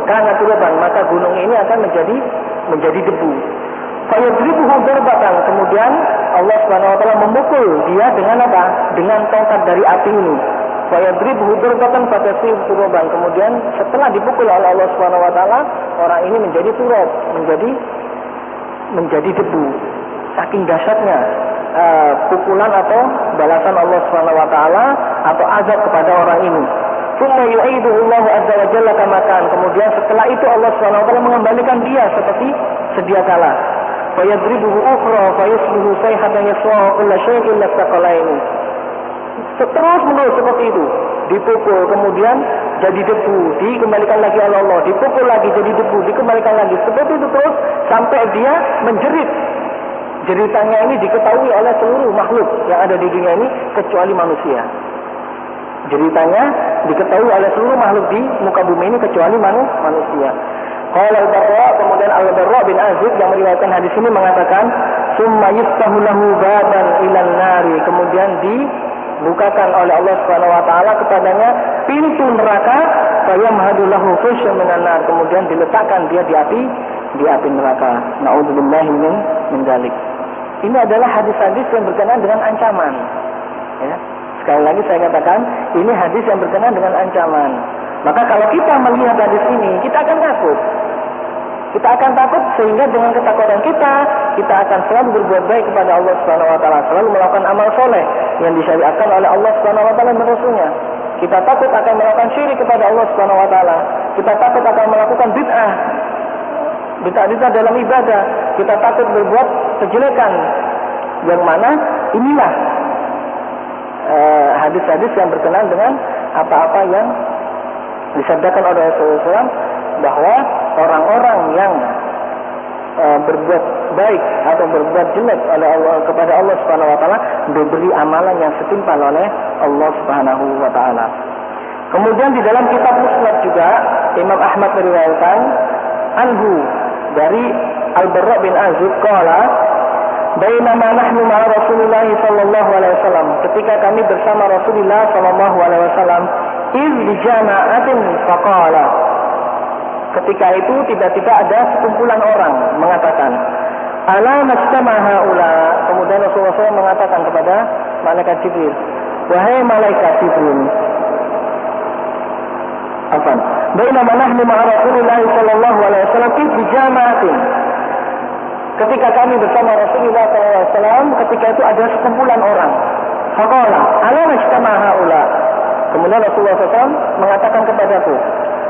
karena turaban, maka gunung ini akan menjadi debu. Fayadribuhu darbatan. Kemudian Allah Subhanahu wa taala memukul dia dengan apa? Dengan tongkat dari api ini. Fayadribuhu darbatan fatasir turaban. Kemudian setelah dipukul oleh Allah Subhanahu wa taala, orang ini menjadi turab, menjadi debu. Saking dahsyatnya pukulan atau balasan Allah Subhanahu wa taala atau azab kepada orang ini. Tsumma yu'iduhu Allah azza wa jalla kama kan. Kemudian setelah itu Allah Subhanahu wa taala mengembalikan dia seperti sedia kala. Fayadribuhu ukhra fayasbuhu sayhatan yaswa kulla syai'in illa thaqalaini. Terus menerus seperti itu, dipukul kemudian jadi debu, dikembalikan lagi oleh Allah, dipukul lagi jadi debu, dikembalikan lagi, seperti itu terus sampai dia menjerit. Jeritannya ini diketahui oleh seluruh makhluk yang ada di dunia ini kecuali manusia. Jeritannya diketahui oleh seluruh makhluk di muka bumi ini kecuali manusia. Qala al-Barra, kemudian Al-Barra bin Azib yang meriwayatkan hadis ini mengatakan, "Summa yuftahu lahu baban ilan nari." Kemudian dibukakan oleh Allah Subhanahu wa taala kepadanya pintu neraka, fayamhadu lahu fushun minan nar. Kemudian diletakkan dia di api neraka. Na'udzubillahi min dzalik. Ini adalah hadis-hadis yang berkenaan dengan ancaman. Ya. Sekali lagi saya katakan, ini hadis yang berkenaan dengan ancaman. Maka kalau kita melihat hadis ini, kita akan takut. Kita akan takut sehingga dengan ketakutan kita akan selalu berbuat baik kepada Allah Subhanahu wa taala, selalu melakukan amal soleh yang disyariatkan oleh Allah Subhanahu wa taala dan Rasulnya. Kita takut akan melakukan syirik kepada Allah Subhanahu wa taala. Kita takut akan melakukan bid'ah dalam ibadah. Kita takut berbuat kejelekan, yang mana inilah hadis-hadis yang berkenaan dengan apa-apa yang disabdakan oleh Rasulullah bahwa orang-orang yang berbuat baik atau berbuat jelek oleh Allah kepada Allah Subhanahu wa taala diberi amalan yang setimpal oleh Allah Subhanahu wa taala. Kemudian di dalam kitab Musnad juga Imam Ahmad meriwayatkan anhu dari Al-Barra bin Azib qala bainama nahnu ma'a Rasulillah sallallahu alaihi wasallam, ketika kami bersama Rasulullah sallallahu alaihi wasallam, iz bi jama'atin faqala, ketika itu tiba-tiba ada sekumpulan orang mengatakan ala mastama haula. Kemudian Rasulullah SAW mengatakan kepada malaikat Jibril, wahai malaikat Jibril, bainama nahnu ma'a Rasulillah sallallahu alaihi wasallam iz bi jama'atin, ketika kami bersama Rasulullah SAW, ketika itu ada sekumpulan orang. Faqala ala mastama haula. Kemudian Rasulullah SAW mengatakan kepadaku,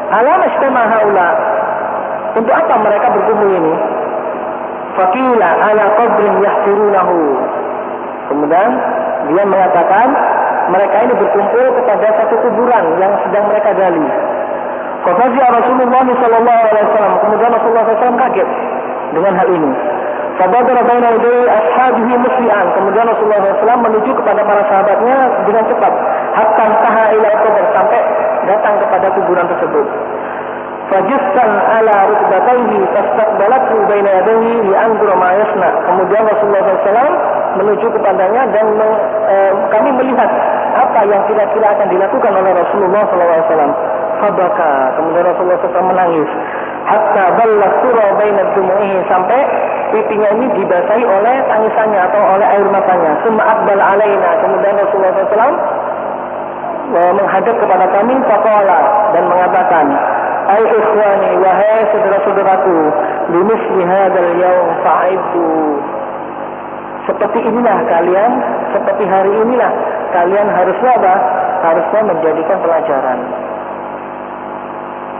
ala mastama haula, untuk apa mereka berkumpul ini? Faqila ala qabrin yahfirunahu. Kemudian dia mengatakan mereka ini berkumpul kepada satu kuburan yang sedang mereka gali. Fafazi'a Rasulullah sallallahu alaihi wasallam. Kemudian Rasulullah SAW kaget dengan hal ini. Fabadara baina yaday ashabihi musli'an. Kemudian Rasulullah SAW menuju kepada para sahabatnya dengan cepat. Hatta taha ila qabr, sampai datang kepada kuburan tersebut. Fajistan ala rukbatayhi fastaqbalatu baina yadayhi li'anzura ma yasna. Kemudian Rasulullah SAW menuju kepadanya dan kami melihat apa yang kira-kira akan dilakukan oleh Rasulullah SAW. Fabaka, kemudian Rasulullah SAW menangis. Hatta ballat sura baina dumu'ihi, sampai pipinya ini dibasahi oleh tangisannya atau oleh air matanya. Summa aqbal alaina, kemudian Rasulullah SAW menghadap kepada kami, faqala, dan mengatakan, ai ikhwani, wahai saudara-saudaraku, bimisli hadzal yaum fa'iddu. Seperti inilah kalian, seperti hari inilah kalian harusnya apa? Harusnya menjadikan pelajaran.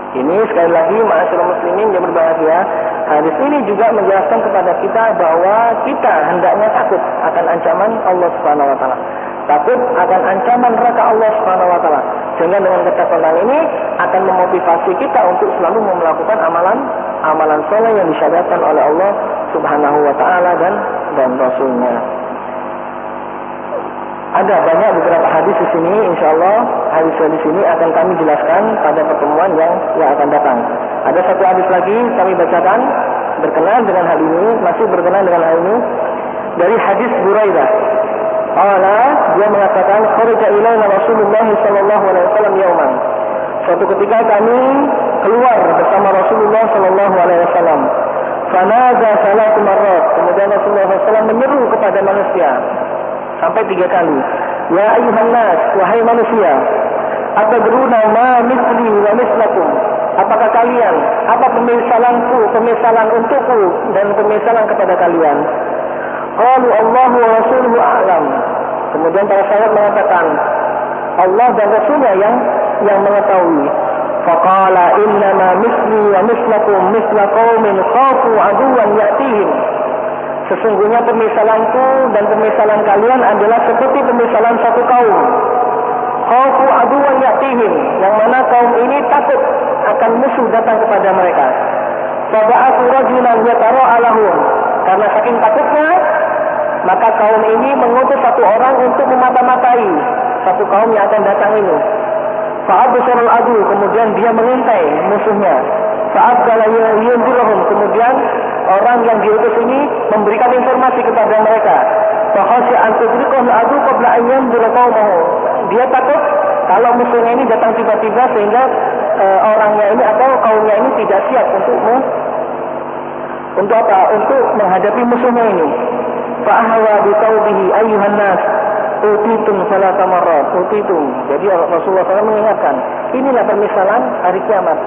Ini sekali lagi ma'asyiral muslimin yang berbahagia, hadis ini juga menjelaskan kepada kita bahwa kita hendaknya takut akan ancaman Allah Subhanahu wa taala. Takut akan ancaman neraka Allah Subhanahu wa taala. Sehingga dengan ketakutan ini akan memotivasi kita untuk selalu melakukan amalan saleh yang disyariatkan oleh Allah Subhanahu wa taala dan Rasulnya. Ada banyak beberapa hadis di sini, insyaallah hadis-hadis ini akan kami jelaskan pada pertemuan yang akan datang. Ada satu hadis lagi kami bacakan berkenaan dengan hal ini, masih berkenaan dengan hal ini, dari hadis Buraidah. Dia mengatakan, kharaja ilaina Rasulullah sallallahu alaihi wasallam yauman. Suatu ketika kami keluar bersama Rasulullah sallallahu alaihi wasallam. Fanada salatu marrat. Kemudian Rasulullah SAW menyeru kepada manusia sampai 3 kali. Ya ayyuhan nas, wahai manusia, atadruna ma misli wa mislakum. Apakah kalian, apa pemisalanku, pemisalan untukku dan pemisalan kepada kalian? Qalu Allahu wa rasuluhu a'lam. Kemudian para sahabat mengatakan, Allah dan Rasulnya yang mengetahui. Faqala innama misli wa mislakum misla qaumin khafu aduwan ya'tihim. Sesungguhnya pemisalanku dan pemisalan kalian adalah seperti pemisalan satu kaum. Khafu aduwan ya'tihim, yang mana kaum ini takut akan musuh datang kepada mereka. Faba'athu rajulan yatara'a lahum. Karena saking takutnya, maka kaum ini mengutus satu orang untuk memata-matai satu kaum yang akan datang ini. Fa'absarul adu, kemudian dia mengintai musuhnya. Fa'abdala yunzirahum, kemudian orang yang diutus ini memberikan informasi kepada mereka. Fakhasya an tudrikahul adu qabla an yanzura qaumahu. Dia takut kalau musuhnya ini datang tiba-tiba sehingga orangnya ini atau kaumnya ini tidak siap untuk apa? Untuk menghadapi musuhnya ini. Fa'ahwa bi taubihi ayyuhan nas utitum salata marrat utitum. Jadi Rasulullah SAW mengingatkan, inilah permisalan hari kiamat.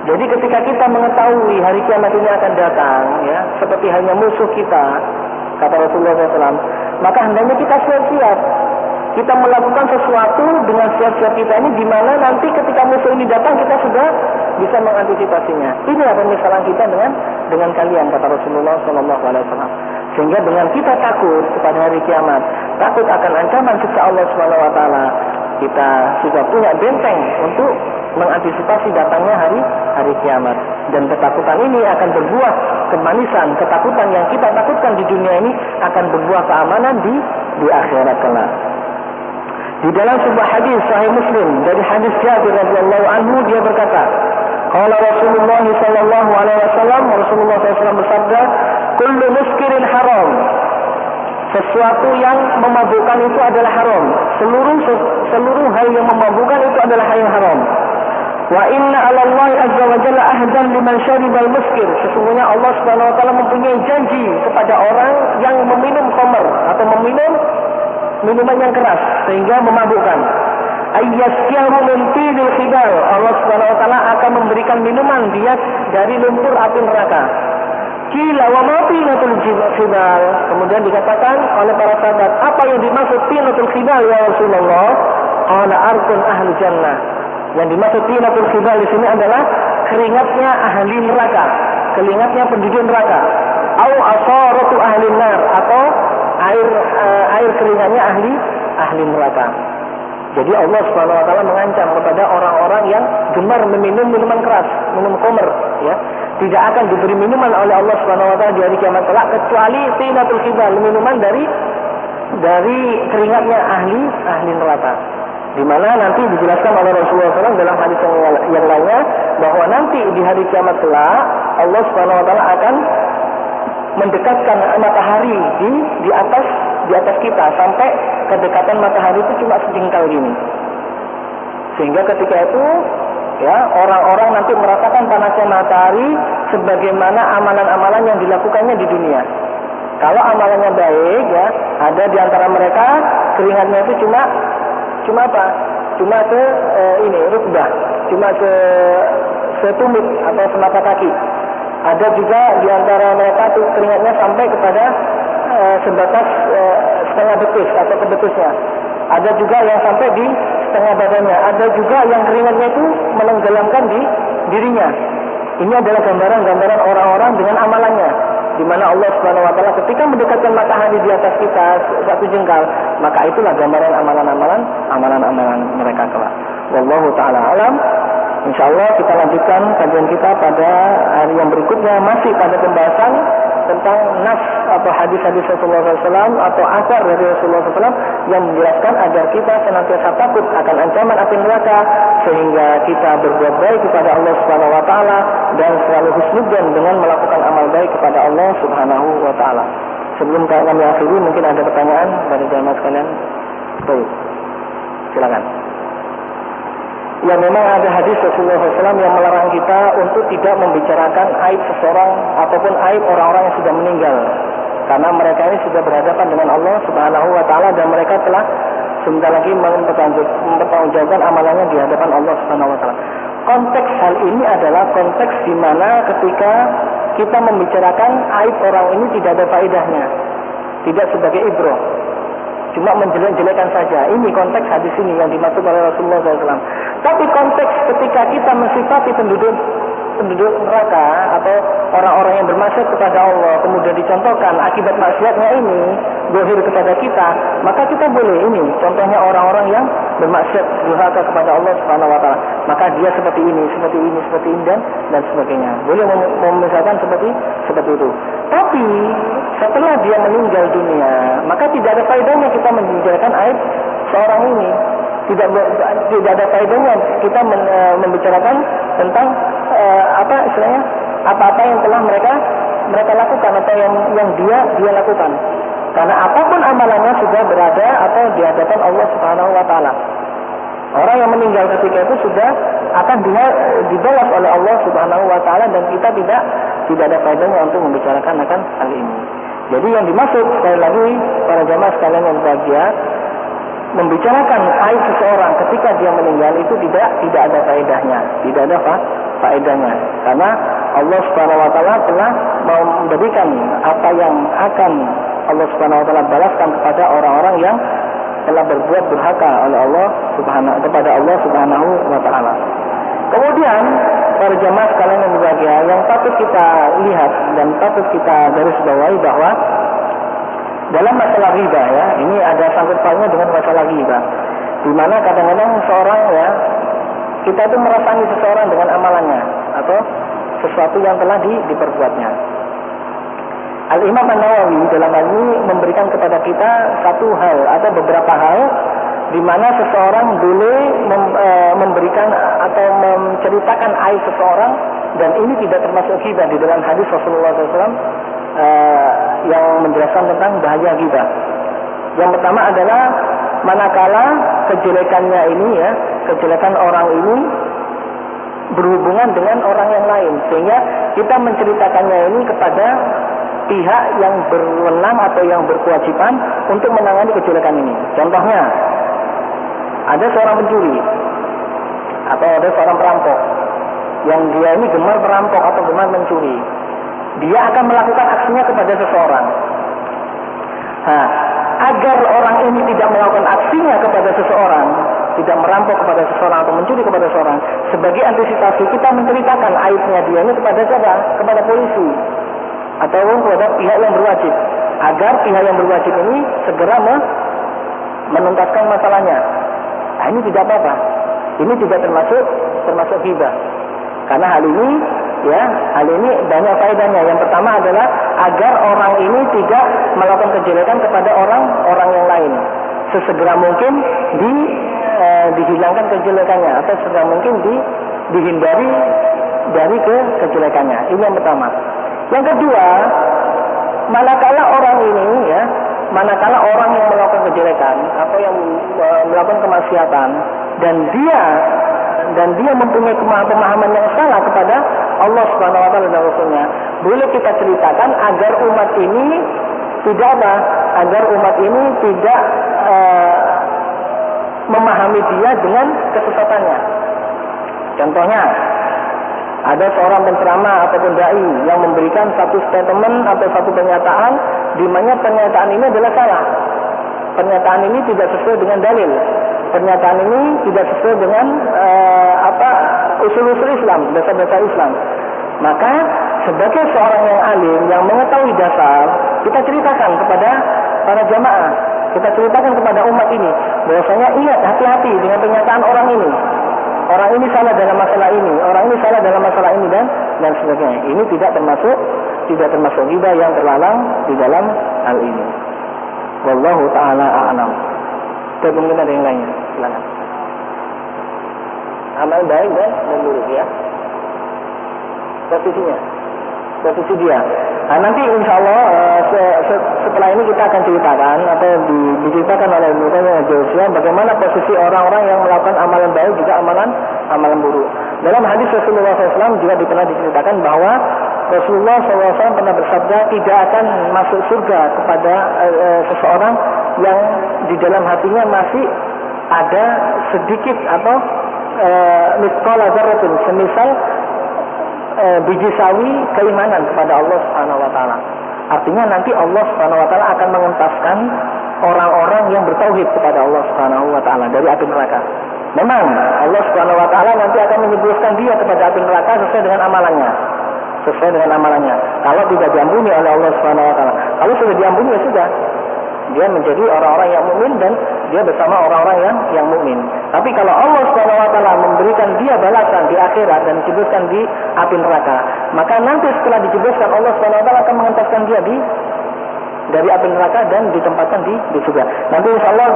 Jadi ketika kita mengetahui hari kiamat ini akan datang, ya, seperti halnya musuh kita, kata Rasulullah SAW, maka hendaknya kita siap-siap. Kita melakukan sesuatu dengan siap-siap kita ini, di mana nanti ketika musuh ini datang kita sudah bisa mengantisipasinya. Inilah permisalan kita dengan kalian, kata Rasulullah SAW. Sehingga dengan kita takut kepada hari kiamat, takut akan ancaman siksa Allah Subhanahu wa taala, kita sudah punya benteng untuk mengantisipasi datangnya hari kiamat. Dan ketakutan ini akan berbuah kemanisan. Ketakutan yang kita takutkan di dunia ini akan berbuah keamanan di akhirat kelak. Di dalam sebuah hadis Sahih Muslim dari hadis Jabir radhiyallahu anhu, dia berkata, qala Rasulullah sallallahu alaihi wasallam, Rasulullah SAW bersabda, kullu muskirin haram. Sesuatu yang memabukkan itu adalah haram. Seluruh hal yang memabukkan itu adalah hal yang haram. Wa inna 'ala Allah azza wa jalla ahdan liman syaribal muskir. Sesungguhnya Allah Subhanahu wa taala mempunyai janji kepada orang yang meminum khamr atau meminum minuman yang keras sehingga memabukkan. Ayyasyahu min tilil khidal. Allah Subhanahu wa taala akan memberikan minuman dia dari lumpur api neraka. Kila wa ma tinatul khidal. Kemudian dikatakan oleh para sahabat, apa yang dimaksud tinatul khidal ya Rasulullah? Qala arkun ahli jannah. Yang dimaksud tinatul khidal di sini adalah keringatnya ahli neraka, keringatnya penduduk neraka. Au asaratu ahli nar, atau air keringatnya ahli neraka. Jadi Allah Subhanahu wa taala mengancam kepada orang-orang yang gemar meminum minuman keras, minum khamr, ya. Tidak akan diberi minuman oleh Allah Subhanahu wa taala di hari kiamat kelak kecuali tinatul khibal, minuman dari keringatnya ahli neraka. Di mana nanti dijelaskan oleh Rasulullah SAW dalam hadis yang lainnya bahwa nanti di hari kiamat kelak Allah Subhanahu wa taala akan mendekatkan matahari di atas kita sampai kedekatan matahari itu cuma sejengkal gini. Sehingga ketika itu ya orang-orang nanti merasakan panasnya matahari sebagaimana amalan-amalan yang dilakukannya di dunia. Kalau amalannya baik ya, ada di antara mereka keringatnya itu cuma apa? Cuma rukbah, cuma setumit atau semata kaki. Ada juga di antara mereka tuh keringatnya sampai kepada sebatas setengah betis atau kebetisnya. Ada juga yang sampai di setengah badannya. Ada juga yang keringatnya itu menenggelamkan di dirinya. Ini adalah gambaran-gambaran orang-orang dengan amalannya. Di mana Allah Subhanahu wa taala ketika mendekatkan matahari di atas kita satu jengkal, maka itulah gambaran amalan-amalan mereka kelak. Wallahu taala alam. Insyaallah kita lanjutkan kajian kita pada hari yang berikutnya masih pada pembahasan tentang nas atau hadis-hadis Rasulullah SAW atau asar dari Rasulullah SAW yang menjelaskan agar kita senantiasa takut akan ancaman api neraka sehingga kita berbuat baik kepada Allah Subhanahu wa taala dan selalu husnudzon dengan melakukan amal baik kepada Allah Subhanahu wa taala. Sebelum kami akhiri mungkin ada pertanyaan dari jamaah sekalian. Baik. Silakan. Ya memang ada hadis Rasulullah SAW yang melarang kita untuk tidak membicarakan aib seseorang ataupun aib orang-orang yang sudah meninggal, karena mereka ini sudah berhadapan dengan Allah Subhanahu wa taala dan mereka telah sebentar lagi mempertanggungjawabkan amalannya di hadapan Allah Subhanahu wa taala. Konteks hal ini adalah konteks di mana ketika kita membicarakan aib orang ini tidak ada faedahnya, tidak sebagai ibrah, cuma menjelek-jelekan saja. Ini konteks hadis ini yang dimaksud oleh Rasulullah SAW. Tapi konteks ketika kita mensifati penduduk neraka atau orang-orang yang bermaksiat kepada Allah, kemudian dicontohkan akibat maksiatnya ini dohir kepada kita, maka kita boleh ini. Contohnya orang-orang yang bermaksiat durhaka kepada Allah Subhanahu wa taala, maka dia seperti ini dan sebagainya. Boleh memisahkan seperti itu. Tapi setelah dia meninggal dunia, maka tidak ada faedahnya kita membicarakan aib seorang ini. Tidak ada faedahnya kita membicarakan tentang apa-apa yang telah mereka lakukan atau yang dia lakukan. Karena apapun amalannya sudah berada atau di hadapan Allah Subhanahu wa taala. Orang yang meninggal ketika itu sudah akan dibalas oleh Allah Subhanahu wa taala dan kita tidak ada faedahnya untuk membicarakan akan hal ini. Jadi yang dimaksud sekali lagi para jamaah sekalian yang berbahagia, membicarakan aib seseorang ketika dia meninggal itu tidak ada faedahnya, karena Allah Subhanahu wa taala telah memberikan apa yang akan Allah Subhanahu wa taala balaskan kepada orang-orang yang telah berbuat durhaka kepada Allah Subhanahu wa taala. Kemudian para jamaah sekalian yang berbahagia, yang patut kita lihat dan patut kita garis bawahi bahwa dalam masalah riba ya, ini ada sangkut pautnya dengan masalah riba. Di mana kadang-kadang seorang ya, kita itu merasangi seseorang dengan amalannya atau sesuatu yang telah diperbuatnya. Al-Imam An-Nawawi dalam hal ini memberikan kepada kita satu hal atau beberapa hal di mana seseorang boleh memberikan atau menceritakan aib seseorang dan ini tidak termasuk ghibah di dalam hadis Rasulullah SAW yang menjelaskan tentang bahaya ghibah. Yang pertama adalah manakala kejelekannya ini ya, kejelekan orang ini berhubungan dengan orang yang lain, sehingga kita menceritakannya ini kepada pihak yang berwenang atau yang berkewajiban untuk menangani kejelekan ini. Contohnya, ada seorang pencuri atau ada seorang perampok yang dia ini gemar merampok atau gemar mencuri. Dia akan melakukan aksinya kepada seseorang. Nah, agar orang ini tidak melakukan aksinya kepada seseorang, tidak merampok kepada seseorang atau mencuri kepada seseorang, sebagai antisipasi kita menceritakan aibnya dia ini kepada siapa? Kepada polisi ataupun kepada pihak yang berwajib, agar pihak yang berwajib ini segera menuntaskan masalahnya. ini tidak apa-apa. Ini tidak termasuk ghibah. Karena hal ini banyak faedahnya. Yang pertama adalah agar orang ini tidak melakukan kejelekan kepada orang yang lain. Sesegera mungkin dihilangkan kejelekannya, atau sesegera mungkin dihindari dari kejelekannya. Ini yang pertama. Yang kedua, manakala orang yang melakukan kejelekan atau yang melakukan kemaksiatan dan dia mempunyai pemahaman yang salah kepada Allah Subhanahu wa taala dan Rasulnya, boleh kita ceritakan agar umat ini tidak memahami dia dengan kesesatannya. Contohnya, ada seorang penceramah ataupun dai yang memberikan satu statement atau satu pernyataan di mana pernyataan ini adalah salah. Pernyataan ini tidak sesuai dengan dalil. Pernyataan ini tidak sesuai dengan usul-usul Islam, dasar-dasar Islam. Maka sebagai seorang yang alim yang mengetahui dasar, kita ceritakan kepada para jamaah, kita ceritakan kepada umat ini bahwasanya ingat, hati-hati dengan pernyataan orang ini. Orang ini salah dalam masalah ini, orang ini salah dalam masalah ini dan sebagainya. Ini tidak termasuk ghibah yang terlarang di dalam hal ini. Wallahu taala a'lam. Mungkin ada yang lainnya. Silakan. Amal baik dan buruk ya. Posisi dia. Nah, nanti insya Allah setelah ini kita akan ceritakan atau diceritakan oleh Ibnu Qayyim bagaimana posisi orang-orang yang melakukan amalan baik juga amalan buruk. Dalam hadis Rasulullah SAW juga pernah diceritakan bahwa Rasulullah SAW pernah bersabda, tidak akan masuk surga kepada seseorang yang di dalam hatinya masih ada sedikit atau mithqala dzarratin, semisal biji sawi keimanan kepada Allah Subhanahu wa taala. Artinya nanti Allah Subhanahu wa taala akan mengentaskan orang-orang yang bertauhid kepada Allah Subhanahu wa taala dari api neraka. Memang Allah Subhanahu wa taala nanti akan menjebloskan dia kepada api neraka sesuai dengan amalannya. Kalau tidak diampuni oleh Allah Subhanahu wa taala. Kalau sudah diampuni ya sudah. Dia menjadi orang-orang yang mukmin dan dia bersama orang-orang yang mukmin. Tapi kalau Allah Subhanahu wa taala memberikan dia balasan di akhirat dan dijebloskan di api neraka, maka nanti setelah dijebloskan Allah Subhanahu wa taala akan mengentaskan dia dari api neraka dan ditempatkan di surga. Nanti insyaallah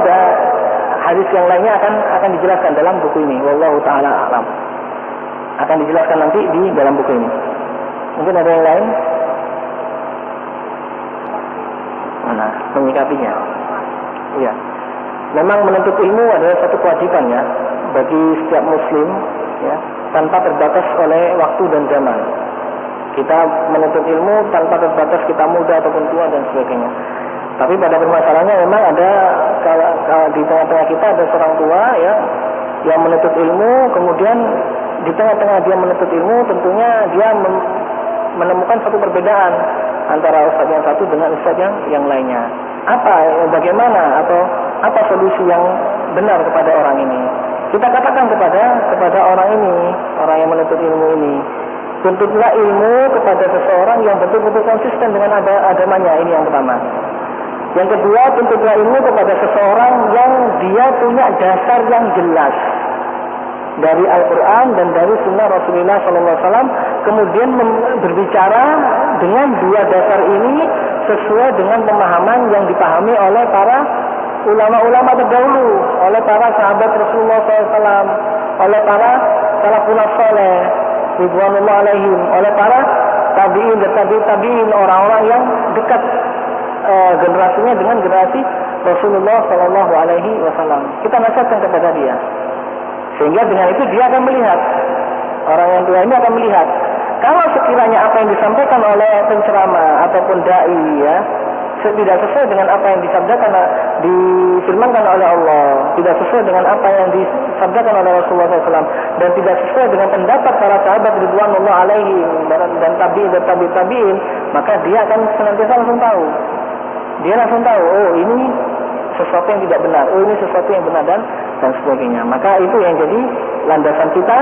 hadis yang lainnya akan dijelaskan dalam buku ini. Wallahu taala a'lam. Akan dijelaskan nanti di dalam buku ini. Mungkin ada yang lain? Mana menyikapinya? Iya. Memang menuntut ilmu adalah satu kewajiban ya bagi setiap muslim ya, tanpa terbatas oleh waktu dan zaman. Kita menuntut ilmu tanpa terbatas kita muda ataupun tua dan sebagainya. Tapi pada permasalahannya memang ada kalau di tengah-tengah kita ada seorang tua ya yang menuntut ilmu, kemudian di tengah-tengah dia menuntut ilmu tentunya dia menemukan satu perbedaan antara ustaz yang satu dengan ustaz yang lainnya. Bagaimana atau apa solusi yang benar kepada orang ini? Kita katakan kepada orang ini, orang yang menuntut ilmu ini, tuntutlah ilmu kepada seseorang yang betul-betul konsisten dengan agamanya. Ini yang pertama. Yang kedua, tuntutlah ilmu kepada seseorang yang dia punya dasar yang jelas dari Al-Quran dan dari Sunnah Rasulullah SAW, kemudian berbicara dengan dua dasar ini sesuai dengan pemahaman yang dipahami oleh para ulama-ulama terdahulu, oleh para sahabat Rasulullah SAW, oleh para salafun saleh, ridwanullah alaihim, oleh para tabi'in dan tabi'in, orang-orang yang dekat generasinya dengan generasi Rasulullah SAW. Kita nasihatkan kepada dia. Sehingga dengan itu dia akan melihat, orang yang tua ini akan melihat, kalau sekiranya apa yang disampaikan oleh penceramah ataupun dai ya tidak sesuai dengan apa yang difirmankan oleh Allah, tidak sesuai dengan apa yang disabdakan oleh Rasulullah SAW, dan tidak sesuai dengan pendapat para sahabat ridwanullah alaihim dan tabi'in, maka dia akan senantiasa langsung tahu. Dia langsung tahu, oh ini sesuatu yang tidak benar, oh ini sesuatu yang benar dan sebagainya. Maka itu yang jadi landasan kita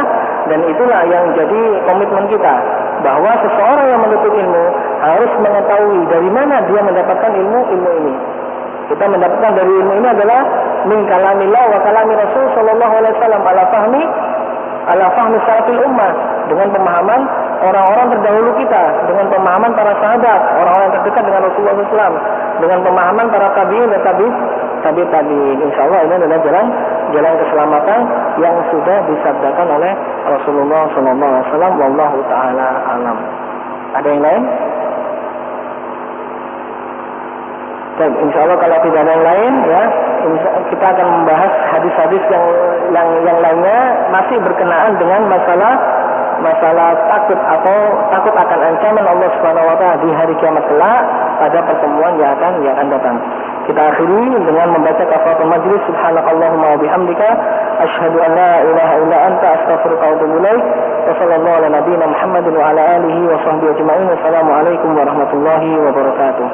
dan itulah yang jadi komitmen kita, bahwa seseorang yang menuntut ilmu harus mengetahui dari mana dia mendapatkan ilmu ini. Kita mendapatkan dari ilmu ini adalah min kalamillah wa kalami Rasul sallallahu alaihi wasallam ala fahmi salafil ummah, dengan pemahaman orang-orang terdahulu kita, dengan pemahaman para sahabat, orang-orang terdekat dengan Rasulullah SAW, dengan pemahaman para tabi'in dan tabi'in. Insyaallah ini adalah jalan keselamatan yang sudah disabdakan oleh Rasulullah SAW. Wallahu taala alam. Ada yang lain? Baik, insyaallah kalau tidak ada yang lain ya, kita akan membahas hadis-hadis yang lainnya masih berkenaan dengan masalah takut atau takut akan ancaman Allah Subhanahu wa taala di hari kiamat kelak pada pertemuan yang akan datang. Kita akhiri dengan membaca kafaratul majlis. Subhanakallahumma wa bihamdika asyhadu an la ilaha illa anta astaghfiruka wa atubu ilaik. Wa sallallahu ala nabiyyina Muhammadin wa ala alihi wa sahbihi ajma'in. Wassalamu alaikum warahmatullahi wabarakatuh.